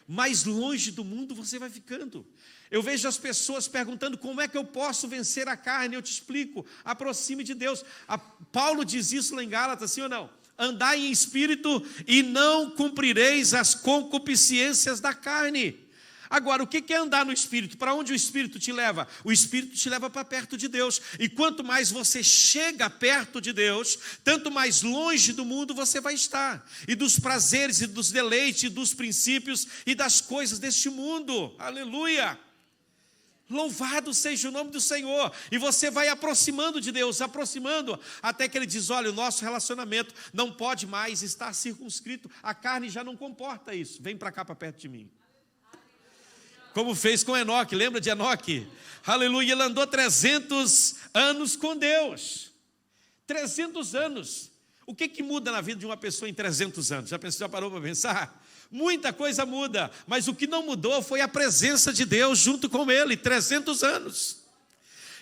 mais longe do mundo você vai ficando. Eu vejo as pessoas perguntando: como é que eu posso vencer a carne? Eu te explico: aproxime de Deus. Paulo diz isso lá em Gálatas, sim ou não? Andai em espírito e não cumprireis as concupiscências da carne. Agora, o que é andar no Espírito? Para onde o Espírito te leva? O Espírito te leva para perto de Deus. E quanto mais você chega perto de Deus, tanto mais longe do mundo você vai estar. E dos prazeres, e dos deleites, e dos princípios, e das coisas deste mundo. Aleluia! Louvado seja o nome do Senhor. E você vai aproximando de Deus, aproximando, até que Ele diz: olha, o nosso relacionamento não pode mais estar circunscrito. A carne já não comporta isso. Vem para cá, para perto de mim. Como fez com Enoque, lembra de Enoque? Aleluia, ele andou 300 anos com Deus. 300 anos. O que muda na vida de uma pessoa em 300 anos? Já parou para pensar? Muita coisa muda, mas o que não mudou foi a presença de Deus junto com ele, 300 anos.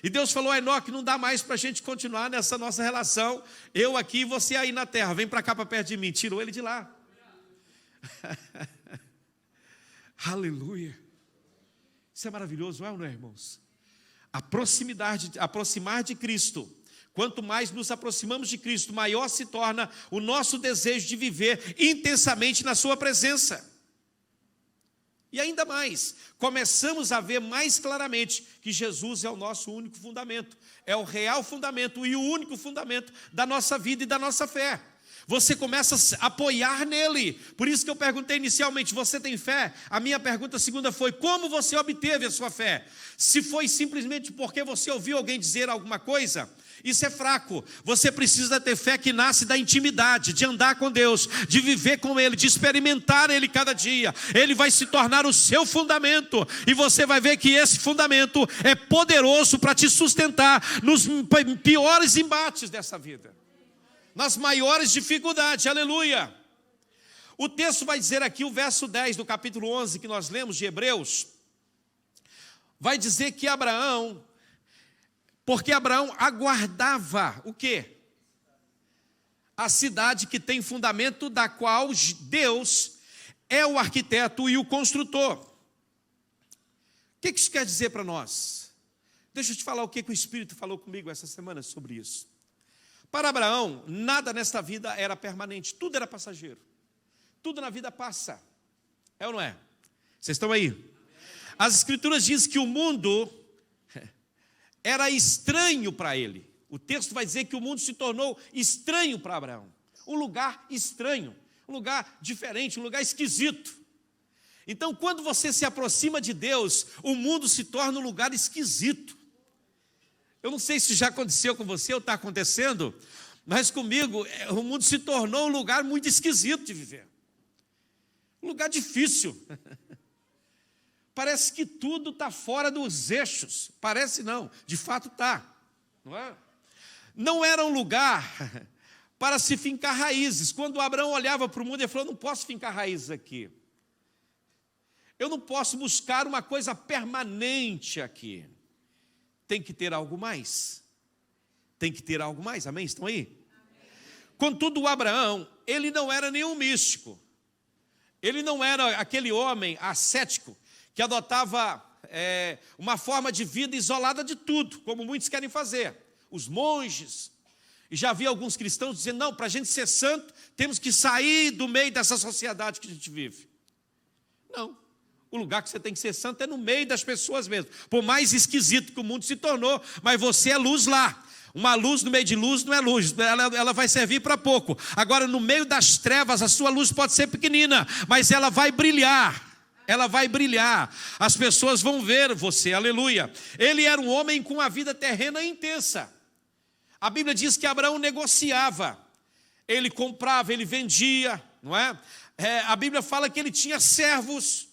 E Deus falou: Enoque, não dá mais para a gente continuar nessa nossa relação. Eu aqui e você aí na terra, vem para cá, para perto de mim. Tirou ele de lá. Aleluia. Isso é maravilhoso, não é, irmãos? Aproximar de Cristo. Quanto mais nos aproximamos de Cristo, maior se torna o nosso desejo de viver intensamente na sua presença. E ainda mais, começamos a ver mais claramente que Jesus é o nosso único fundamento, é o real fundamento e o único fundamento da nossa vida e da nossa fé. Você começa a se apoiar nele. Por isso que eu perguntei inicialmente, você tem fé? A minha pergunta segunda foi, como você obteve a sua fé? Se foi simplesmente porque você ouviu alguém dizer alguma coisa, isso é fraco. Você precisa ter fé que nasce da intimidade, de andar com Deus, de viver com Ele, de experimentar Ele cada dia. Ele vai se tornar o seu fundamento, e você vai ver que esse fundamento é poderoso para te sustentar nos piores embates dessa vida, nas maiores dificuldades, aleluia. O texto vai dizer aqui, o verso 10 do capítulo 11, que nós lemos de Hebreus, vai dizer que porque Abraão aguardava o quê? A cidade que tem fundamento, da qual Deus é o arquiteto e o construtor. O que isso quer dizer para nós? Deixa eu te falar o que o Espírito falou comigo essa semana sobre isso. Para Abraão, nada nesta vida era permanente, tudo era passageiro. Tudo na vida passa. É ou não é? Vocês estão aí? As Escrituras dizem que o mundo era estranho para ele. O texto vai dizer que o mundo se tornou estranho para Abraão. Um lugar estranho, um lugar diferente, um lugar esquisito. Então, quando você se aproxima de Deus, o mundo se torna um lugar esquisito. Eu não sei se já aconteceu com você ou está acontecendo, mas comigo, o mundo se tornou um lugar muito esquisito de viver. Um lugar difícil. Parece que tudo está fora dos eixos. Parece não, de fato está. Não é? Não era um lugar para se fincar raízes. Quando Abraão olhava para o mundo, ele falou, não posso fincar raízes aqui. Eu não posso buscar uma coisa permanente aqui. Tem que ter algo mais. Tem que ter algo mais, amém? Estão aí? Amém. Contudo, o Abraão, ele não era nenhum místico. Ele não era aquele homem ascético que adotava uma forma de vida isolada de tudo, como muitos querem fazer. Os monges. E já havia alguns cristãos dizendo, não, para a gente ser santo, temos que sair do meio dessa sociedade que a gente vive. Não. O lugar que você tem que ser santo é no meio das pessoas mesmo. Por mais esquisito que o mundo se tornou, mas você é luz lá. Uma luz no meio de luz não é luz, ela vai servir para pouco. Agora, no meio das trevas, a sua luz pode ser pequenina, mas ela vai brilhar. Ela vai brilhar. As pessoas vão ver você, aleluia. Ele era um homem com a vida terrena intensa. A Bíblia diz que Abraão negociava. Ele comprava, ele vendia, não é? A Bíblia fala que ele tinha servos.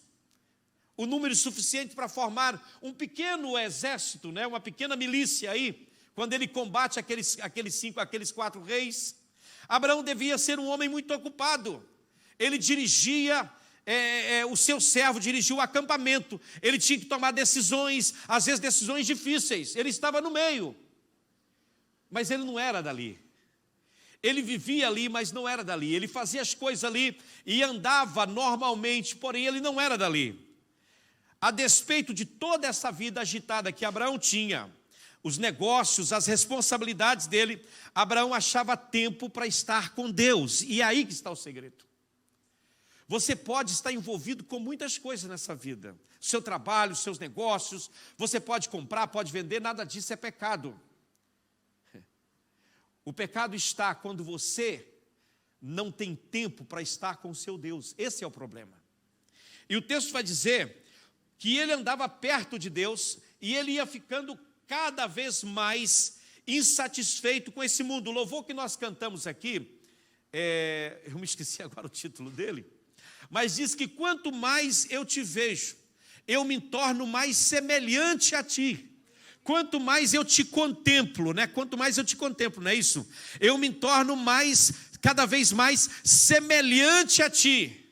O número suficiente para formar um pequeno exército, né? Uma pequena milícia aí, quando ele combate aqueles 4 reis. Abraão devia ser um homem muito ocupado. Ele dirigia, o seu servo dirigia o acampamento. Ele tinha que tomar decisões, às vezes decisões difíceis. Ele estava no meio, mas ele não era dali. Ele vivia ali, mas não era dali. Ele fazia as coisas ali e andava normalmente, porém ele não era dali. A despeito de toda essa vida agitada que Abraão tinha, os negócios, as responsabilidades dele, Abraão achava tempo para estar com Deus. E é aí que está o segredo. Você pode estar envolvido com muitas coisas nessa vida. Seu trabalho, seus negócios, você pode comprar, pode vender, nada disso é pecado. O pecado está quando você não tem tempo para estar com o seu Deus. Esse é o problema. E o texto vai dizer que ele andava perto de Deus e ele ia ficando cada vez mais insatisfeito com esse mundo. O louvor que nós cantamos aqui, eu me esqueci agora o título dele, mas diz que quanto mais eu te vejo, eu me torno mais semelhante a ti. Quanto mais eu te contemplo, né? Quanto mais eu te contemplo, não é isso? Eu me torno cada vez mais semelhante a ti.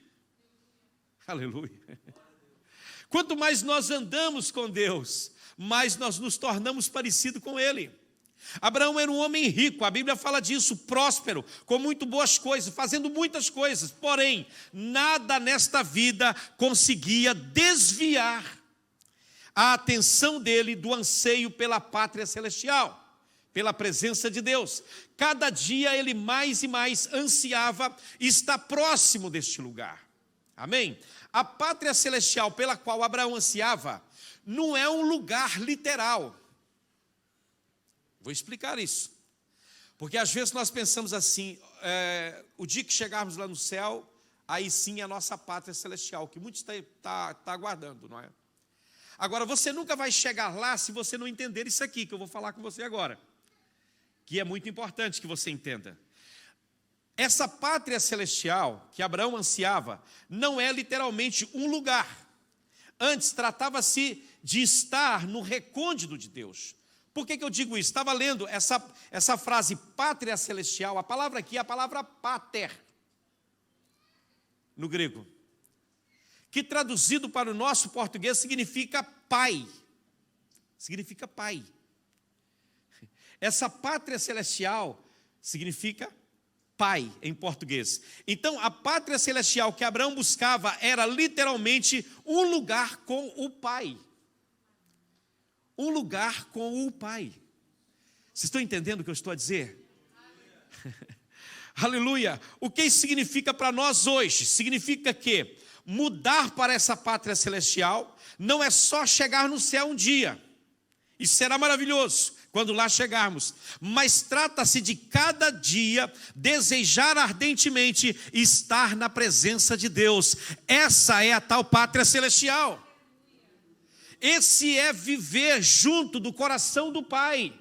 Aleluia. Quanto mais nós andamos com Deus, mais nós nos tornamos parecidos com Ele. Abraão era um homem rico, a Bíblia fala disso, próspero, com muito boas coisas, fazendo muitas coisas. Porém, nada nesta vida conseguia desviar a atenção dele do anseio pela pátria celestial, pela presença de Deus. Cada dia ele mais e mais ansiava estar próximo deste lugar. Amém? A pátria celestial pela qual Abraão ansiava não é um lugar literal. Vou explicar isso. Porque às vezes nós pensamos assim, o dia que chegarmos lá no céu, aí sim é a nossa pátria celestial, que muitos tá aguardando, não é? Agora, você nunca vai chegar lá se você não entender isso aqui, que eu vou falar com você agora, que é muito importante que você entenda. Essa pátria celestial que Abraão ansiava, não é literalmente um lugar. Antes, tratava-se de estar no recôndito de Deus. Por que eu digo isso? Estava lendo essa frase, pátria celestial, a palavra aqui é a palavra pater, no grego, que traduzido para o nosso português significa pai. Significa pai. Essa pátria celestial significa pai em português. Então, a pátria celestial que Abraão buscava era literalmente um lugar com o pai. Um lugar com o pai. Vocês estão entendendo o que eu estou a dizer? Aleluia. O que isso significa para nós hoje? Significa que mudar para essa pátria celestial não é só chegar no céu um dia. Isso será maravilhoso quando lá chegarmos. Mas trata-se de cada dia desejar ardentemente estar na presença de Deus. Essa é a tal pátria celestial. Esse é viver junto do coração do Pai.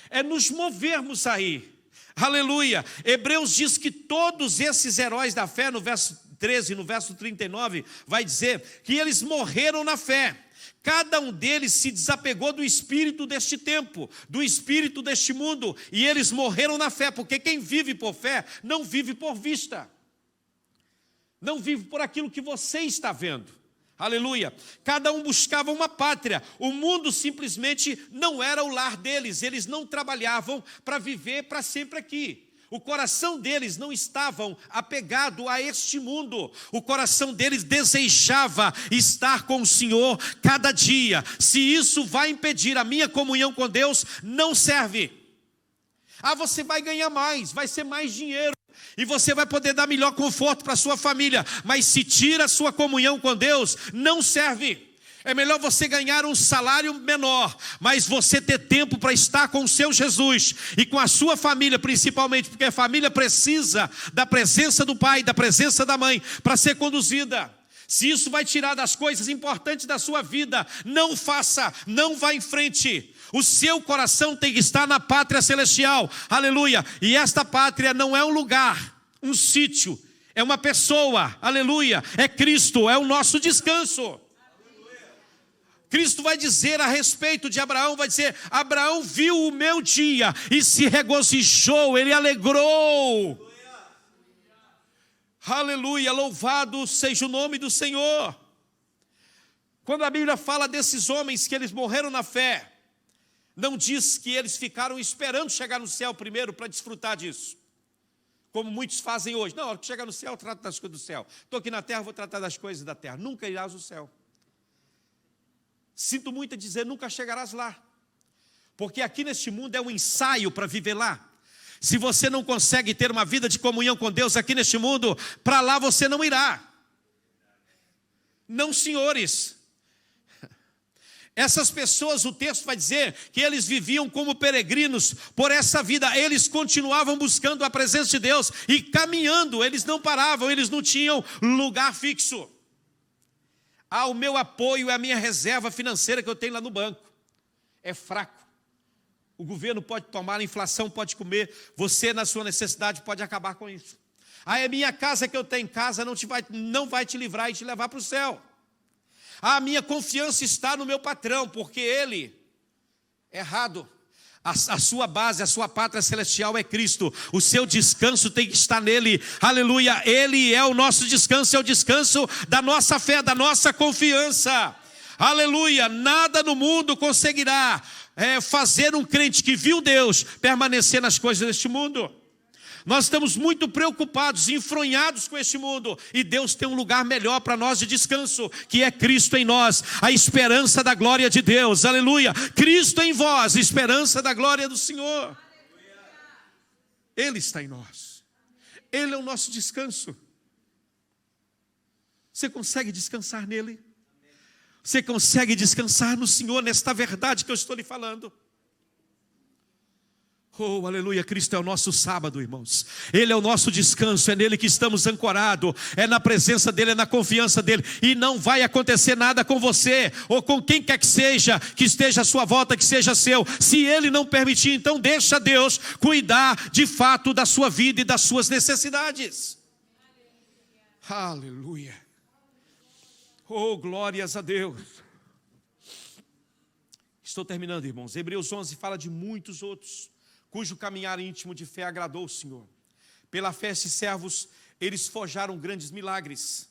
É nos movermos aí. Aleluia. Hebreus diz que todos esses heróis da fé, no verso 13, no verso 39, vai dizer que eles morreram na fé. Cada um deles se desapegou do espírito deste tempo, do espírito deste mundo, e eles morreram na fé, porque quem vive por fé não vive por vista, não vive por aquilo que você está vendo. Aleluia. Cada um buscava uma pátria. O mundo simplesmente não era o lar deles. Eles não trabalhavam para viver para sempre aqui. O coração deles não estava apegado a este mundo. O coração deles desejava estar com o Senhor cada dia. Se isso vai impedir a minha comunhão com Deus, não serve. Você vai ganhar mais, vai ser mais dinheiro. E você vai poder dar melhor conforto para a sua família. Mas se tira a sua comunhão com Deus, não serve. É melhor você ganhar um salário menor, mas você ter tempo para estar com o seu Jesus e com a sua família principalmente, porque a família precisa da presença do pai, da presença da mãe para ser conduzida. Se isso vai tirar das coisas importantes da sua vida, não faça, não vá em frente. O seu coração tem que estar na pátria celestial, aleluia. E esta pátria não é um lugar, um sítio, é uma pessoa, aleluia. É Cristo, é o nosso descanso. Cristo vai dizer a respeito de Abraão, vai dizer, Abraão viu o meu dia e se regozijou, ele alegrou. Aleluia, louvado seja o nome do Senhor. Quando a Bíblia fala desses homens que eles morreram na fé, não diz que eles ficaram esperando chegar no céu primeiro para desfrutar disso, como muitos fazem hoje. Não, que chegar no céu, eu trato das coisas do céu. Estou aqui na terra, vou tratar das coisas da terra. Nunca irás ao céu. Sinto muito a dizer, nunca chegarás lá. Porque aqui neste mundo é um ensaio para viver lá. Se você não consegue ter uma vida de comunhão com Deus aqui neste mundo, para lá você não irá. Não, senhores. Essas pessoas, o texto vai dizer que eles viviam como peregrinos por essa vida. Eles continuavam buscando a presença de Deus e caminhando. Eles não paravam, eles não tinham lugar fixo. O meu apoio é a minha reserva financeira que eu tenho lá no banco. É fraco. O governo pode tomar, a inflação pode comer. Você, na sua necessidade, pode acabar com isso. É minha casa que eu tenho. Casa não vai te livrar e te levar para o céu. A minha confiança está no meu patrão, porque ele, errado. A sua base, a sua pátria celestial é Cristo. O seu descanso tem que estar nele. Aleluia. Ele é o nosso descanso, é o descanso da nossa fé, da nossa confiança. Aleluia. Nada no mundo conseguirá fazer um crente que viu Deus permanecer nas coisas deste mundo. Nós estamos muito preocupados, enfronhados com este mundo. E Deus tem um lugar melhor para nós de descanso, que é Cristo em nós, a esperança da glória de Deus. Aleluia. Cristo em vós, esperança da glória do Senhor. Ele está em nós. Ele é o nosso descanso. Você consegue descansar nele? Você consegue descansar no Senhor, nesta verdade que eu estou lhe falando? Oh, aleluia, Cristo é o nosso sábado, irmãos. Ele é o nosso descanso, é nele que estamos ancorados, é na presença dele, é na confiança dele. E não vai acontecer nada com você, ou com quem quer que seja, que esteja à sua volta, que seja seu. Se ele não permitir, então deixa Deus cuidar de fato da sua vida e das suas necessidades. Aleluia. Oh, glórias a Deus. Estou terminando, irmãos. Hebreus 11 fala de muitos outros cujo caminhar íntimo de fé agradou o Senhor. Pela fé, esses servos, eles forjaram grandes milagres.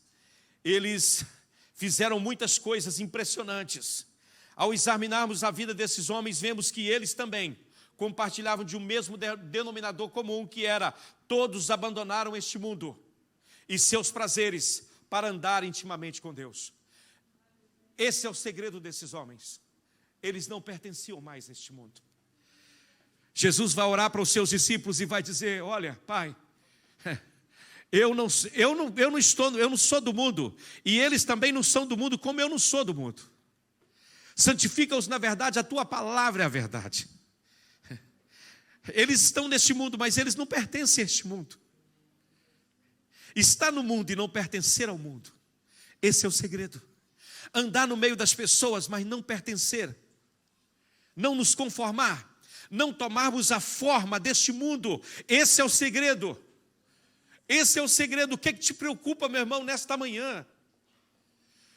Eles fizeram muitas coisas impressionantes. Ao examinarmos a vida desses homens, vemos que eles também compartilhavam de um mesmo denominador comum, que era: todos abandonaram este mundo e seus prazeres para andar intimamente com Deus. Esse é o segredo desses homens. Eles não pertenciam mais a este mundo. Jesus vai orar para os seus discípulos e vai dizer: olha, Pai, eu não sou do mundo, e eles também não são do mundo, como eu não sou do mundo. Santifica-os na verdade, a tua palavra é a verdade. Eles estão neste mundo, mas eles não pertencem a este mundo. Estar no mundo e não pertencer ao mundo, esse é o segredo. Andar no meio das pessoas, mas não pertencer, não nos conformar, não tomarmos a forma deste mundo. Esse é o segredo. Esse é o segredo. O que é que te preocupa, meu irmão, nesta manhã?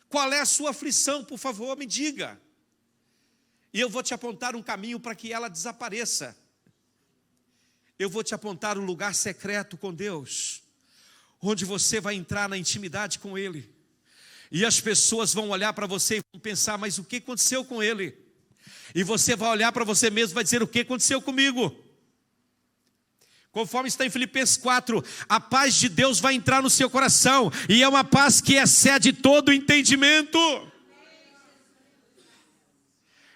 Qual é a sua aflição? Por favor, me diga. E eu vou te apontar um caminho para que ela desapareça. Eu vou te apontar um lugar secreto com Deus, onde você vai entrar na intimidade com Ele. E as pessoas vão olhar para você e vão pensar: mas o que aconteceu com ele? E você vai olhar para você mesmo e vai dizer: o que aconteceu comigo? Conforme está em Filipenses 4, a paz de Deus vai entrar no seu coração, e é uma paz que excede todo o entendimento.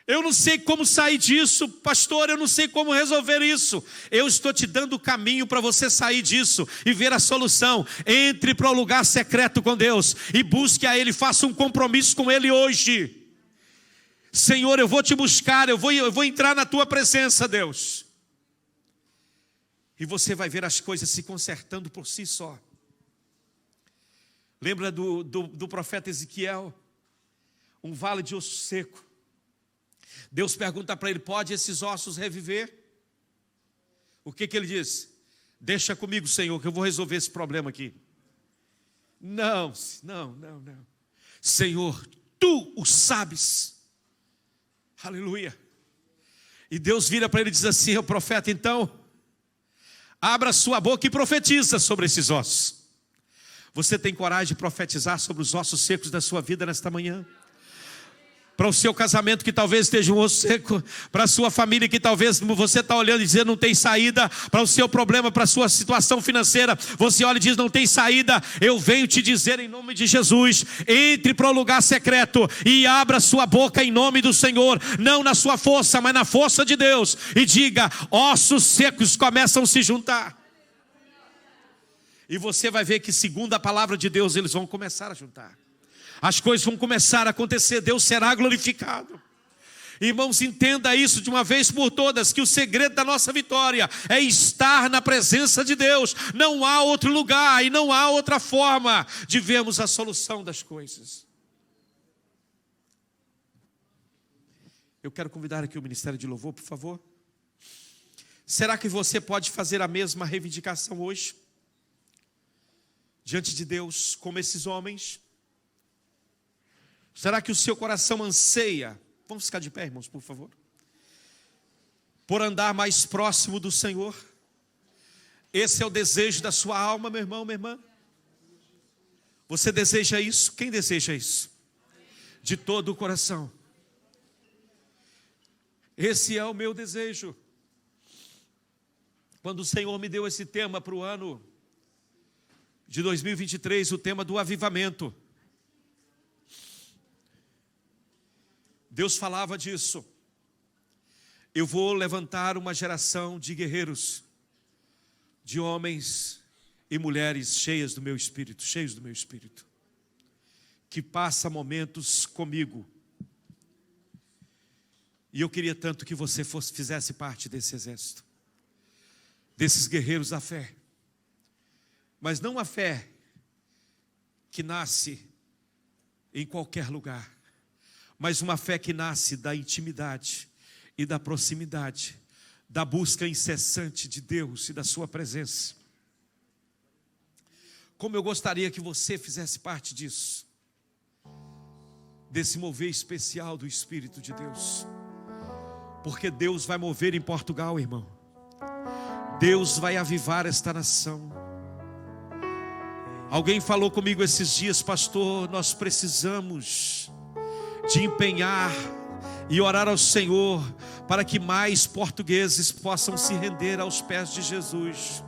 Eu não sei como sair disso, pastor, eu não sei como resolver isso. Eu estou te dando o caminho para você sair disso e ver a solução. Entre para o lugar secreto com Deus e busque a Ele, faça um compromisso com Ele hoje. Senhor, eu vou te buscar, eu vou entrar na tua presença, Deus. E você vai ver as coisas se consertando por si só. Lembra do profeta Ezequiel? Um vale de osso seco. Deus pergunta para ele: pode esses ossos reviver? O que ele diz? Deixa comigo, Senhor, que eu vou resolver esse problema aqui. Não. Senhor, tu o sabes. Aleluia. E Deus vira para ele e diz assim: o profeta, então, abra sua boca e profetiza sobre esses ossos. Você tem coragem de profetizar sobre os ossos secos da sua vida nesta manhã? Para o seu casamento que talvez esteja um osso seco, para a sua família que talvez você está olhando e dizendo não tem saída, para o seu problema, para a sua situação financeira, você olha e diz não tem saída. Eu venho te dizer em nome de Jesus: entre para o lugar secreto e abra sua boca em nome do Senhor, não na sua força, mas na força de Deus, e diga: ossos secos começam a se juntar. E você vai ver que, segundo a palavra de Deus, eles vão começar a juntar. As coisas vão começar a acontecer, Deus será glorificado. Irmãos, entenda isso de uma vez por todas, que o segredo da nossa vitória é estar na presença de Deus. Não há outro lugar e não há outra forma de vermos a solução das coisas. Eu quero convidar aqui o Ministério de Louvor, por favor. Será que você pode fazer a mesma reivindicação hoje? Diante de Deus, como esses homens? Será que o seu coração anseia? Vamos ficar de pé, irmãos, por favor. Por andar mais próximo do Senhor? Esse é o desejo da sua alma, meu irmão, minha irmã? Você deseja isso? Quem deseja isso? De todo o coração. Esse é o meu desejo. Quando o Senhor me deu esse tema para o ano de 2023, o tema do avivamento, Deus falava disso. Eu vou levantar uma geração de guerreiros, de homens e mulheres cheios do meu espírito, que passa momentos comigo. E eu queria tanto que você fizesse parte desse exército. desses guerreiros da fé. Mas não a fé que nasce em qualquer lugar, mas uma fé que nasce da intimidade e da proximidade, da busca incessante de Deus e da sua presença. Como eu gostaria que você fizesse parte disso, desse mover especial do Espírito de Deus, porque Deus vai mover em Portugal, irmão. Deus vai avivar esta nação. Alguém falou comigo esses dias: pastor, nós precisamos de empenhar e orar ao Senhor para que mais portugueses possam se render aos pés de Jesus.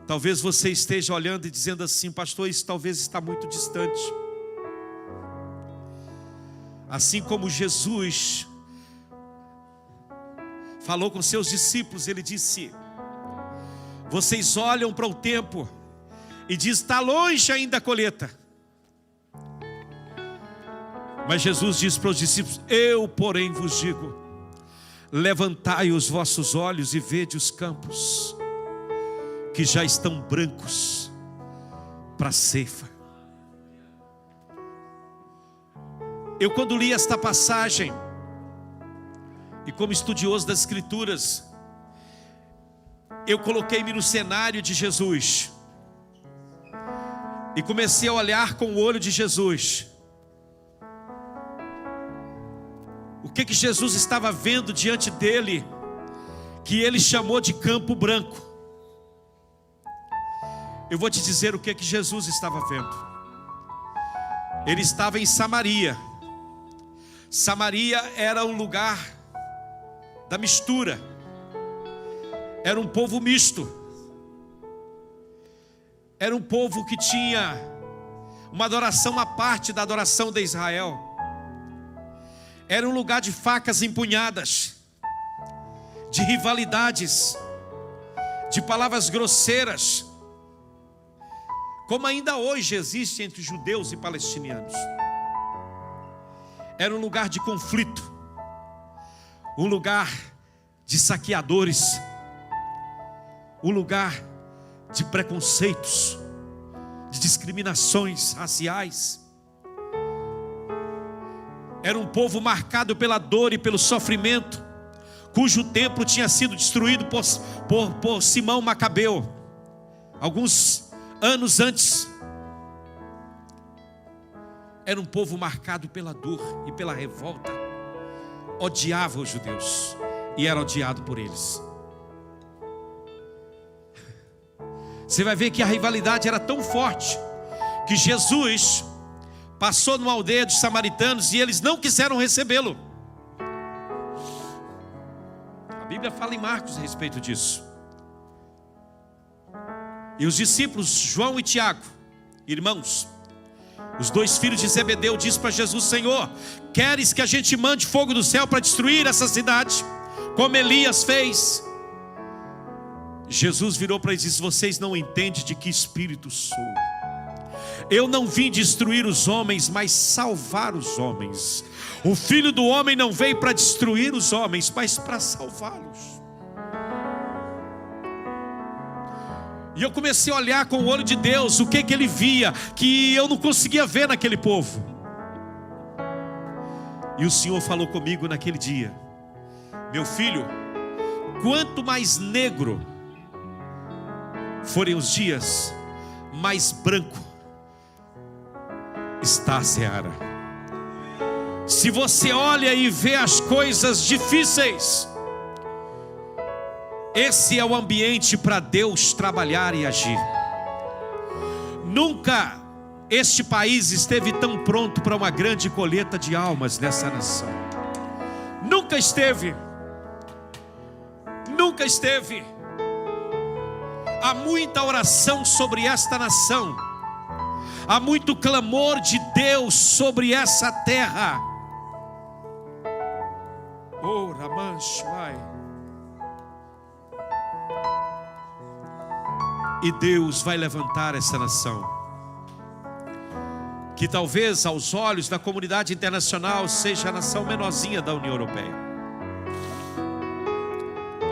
Talvez você esteja olhando e dizendo assim: pastor, isso talvez está muito distante. Assim como Jesus falou com seus discípulos, ele disse: vocês olham para o tempo e diz: está longe ainda a colheita. Mas Jesus disse para os discípulos: eu, porém, vos digo, levantai os vossos olhos e vede os campos, que já estão brancos para a ceifa. Eu, quando li esta passagem, e como estudioso das Escrituras, eu coloquei-me no cenário de Jesus e comecei a olhar com o olho de Jesus. O que Jesus estava vendo diante dele, que ele chamou de campo branco? Eu vou te dizer o que Jesus estava vendo. Ele estava em Samaria. Samaria era um lugar da mistura. Era um povo misto. Era um povo que tinha uma adoração à parte da adoração de Israel. Era um lugar de facas empunhadas, de rivalidades, de palavras grosseiras, como ainda hoje existe entre judeus e palestinianos. Era um lugar de conflito, um lugar de saqueadores, um lugar de preconceitos, de discriminações raciais. Era um povo marcado pela dor e pelo sofrimento, cujo templo tinha sido destruído por Simão Macabeu, alguns anos antes. Era um povo marcado pela dor e pela revolta. Odiava os judeus e era odiado por eles. Você vai ver que a rivalidade era tão forte que Jesus passou numa aldeia dos samaritanos e eles não quiseram recebê-lo. A Bíblia fala em Marcos a respeito disso. E os discípulos João e Tiago, irmãos, os dois filhos de Zebedeu, dizem para Jesus: Senhor, queres que a gente mande fogo do céu para destruir essa cidade, como Elias fez? Jesus virou para eles e disse: vocês não entendem de que espírito sou. Eu não vim destruir os homens, mas salvar os homens. O Filho do Homem não veio para destruir os homens, mas para salvá-los. E eu comecei a olhar com o olho de Deus o que ele via, que eu não conseguia ver naquele povo. E o Senhor falou comigo naquele dia: meu filho, quanto mais negro forem os dias, mais branco está a seara. Se você olha e vê as coisas difíceis, esse é o ambiente para Deus trabalhar e agir. Nunca este país esteve tão pronto para uma grande colheita de almas nessa nação. Nunca esteve. Nunca esteve. Há muita oração sobre esta nação. Há muito clamor de Deus sobre essa terra. Oh, Ramanshwai. E Deus vai levantar essa nação, que talvez aos olhos da comunidade internacional seja a nação menorzinha da União Europeia.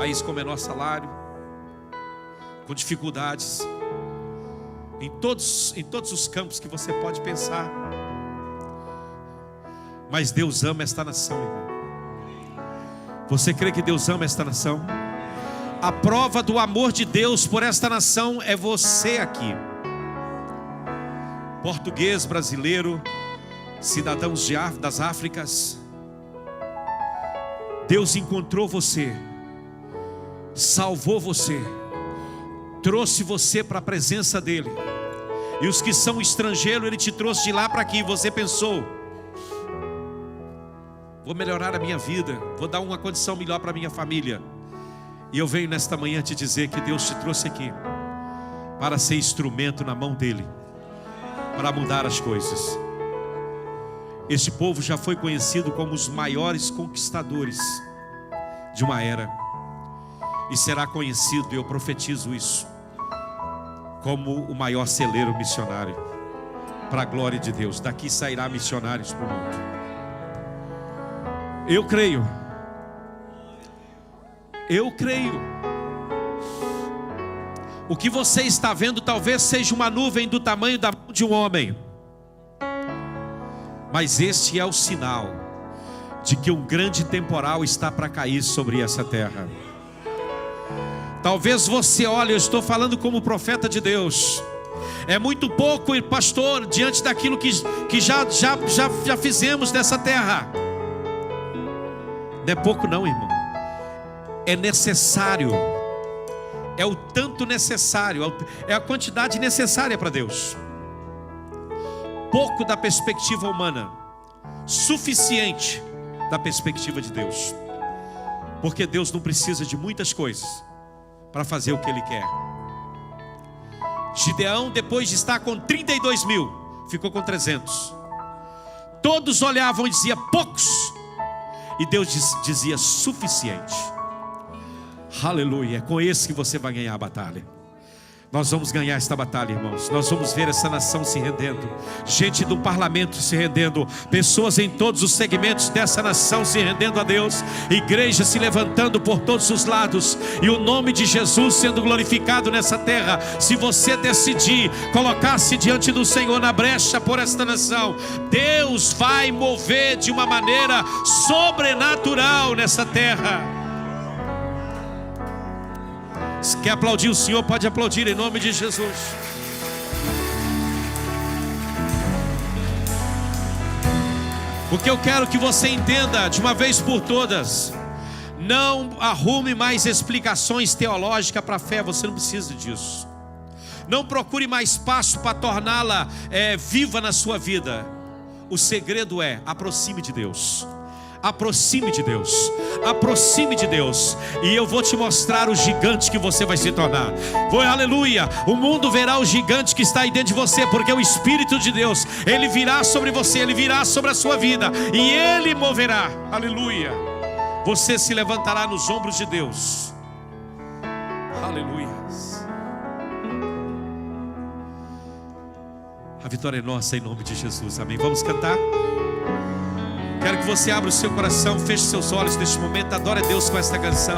país com menor salário, com dificuldades, em todos os campos que você pode pensar. Mas Deus ama esta nação, irmão. Você crê que Deus ama esta nação? A prova do amor de Deus por esta nação é você aqui. Português, brasileiro, cidadãos das Áfricas. Deus encontrou você, salvou você, trouxe você para a presença dEle. E os que são estrangeiros, Ele te trouxe de lá para aqui. Você pensou: vou melhorar a minha vida, vou dar uma condição melhor para a minha família. E eu venho nesta manhã te dizer que Deus te trouxe aqui para ser instrumento na mão dEle, para mudar as coisas. Este povo já foi conhecido como os maiores conquistadores de uma era, e será conhecido, eu profetizo isso, como o maior celeiro missionário, para a glória de Deus. Daqui sairá missionários para o mundo. Eu creio. O que você está vendo talvez seja uma nuvem do tamanho da mão de um homem, mas este é o sinal de que um grande temporal está para cair sobre essa terra. Talvez você olhe, eu estou falando como profeta de Deus, é muito pouco, pastor, diante daquilo que já fizemos nessa terra. Não é pouco não, irmão. É necessário. É o tanto necessário, é a quantidade necessária para Deus. Pouco da perspectiva humana, suficiente da perspectiva de Deus. Porque Deus não precisa de muitas coisas para fazer o que Ele quer. Gideão, depois de estar com 32 mil, ficou com 300. Todos olhavam e diziam poucos, e Deus dizia suficiente. Aleluia, é com esse que você vai ganhar a batalha. Nós vamos ganhar esta batalha, irmãos. Nós vamos ver essa nação se rendendo, gente do parlamento se rendendo, pessoas em todos os segmentos dessa nação se rendendo a Deus, igreja se levantando por todos os lados, e o nome de Jesus sendo glorificado nessa terra. Se você decidir colocar-se diante do Senhor na brecha por esta nação, Deus vai mover de uma maneira sobrenatural nessa terra. Se quer aplaudir o Senhor, pode aplaudir em nome de Jesus. Porque eu quero que você entenda de uma vez por todas: não arrume mais explicações teológicas para a fé, você não precisa disso. Não procure mais espaço para torná-la viva na sua vida. O segredo é: aproxime de Deus. Aproxime de Deus, aproxime de Deus, e eu vou te mostrar o gigante que você vai se tornar. Aleluia, o mundo verá o gigante que está aí dentro de você, porque o Espírito de Deus, Ele virá sobre você, Ele virá sobre a sua vida, e Ele moverá, aleluia. Você se levantará nos ombros de Deus, aleluia. A vitória é nossa em nome de Jesus, amém. Vamos cantar? Quero que você abra o seu coração, feche seus olhos neste momento, adore a Deus com esta canção.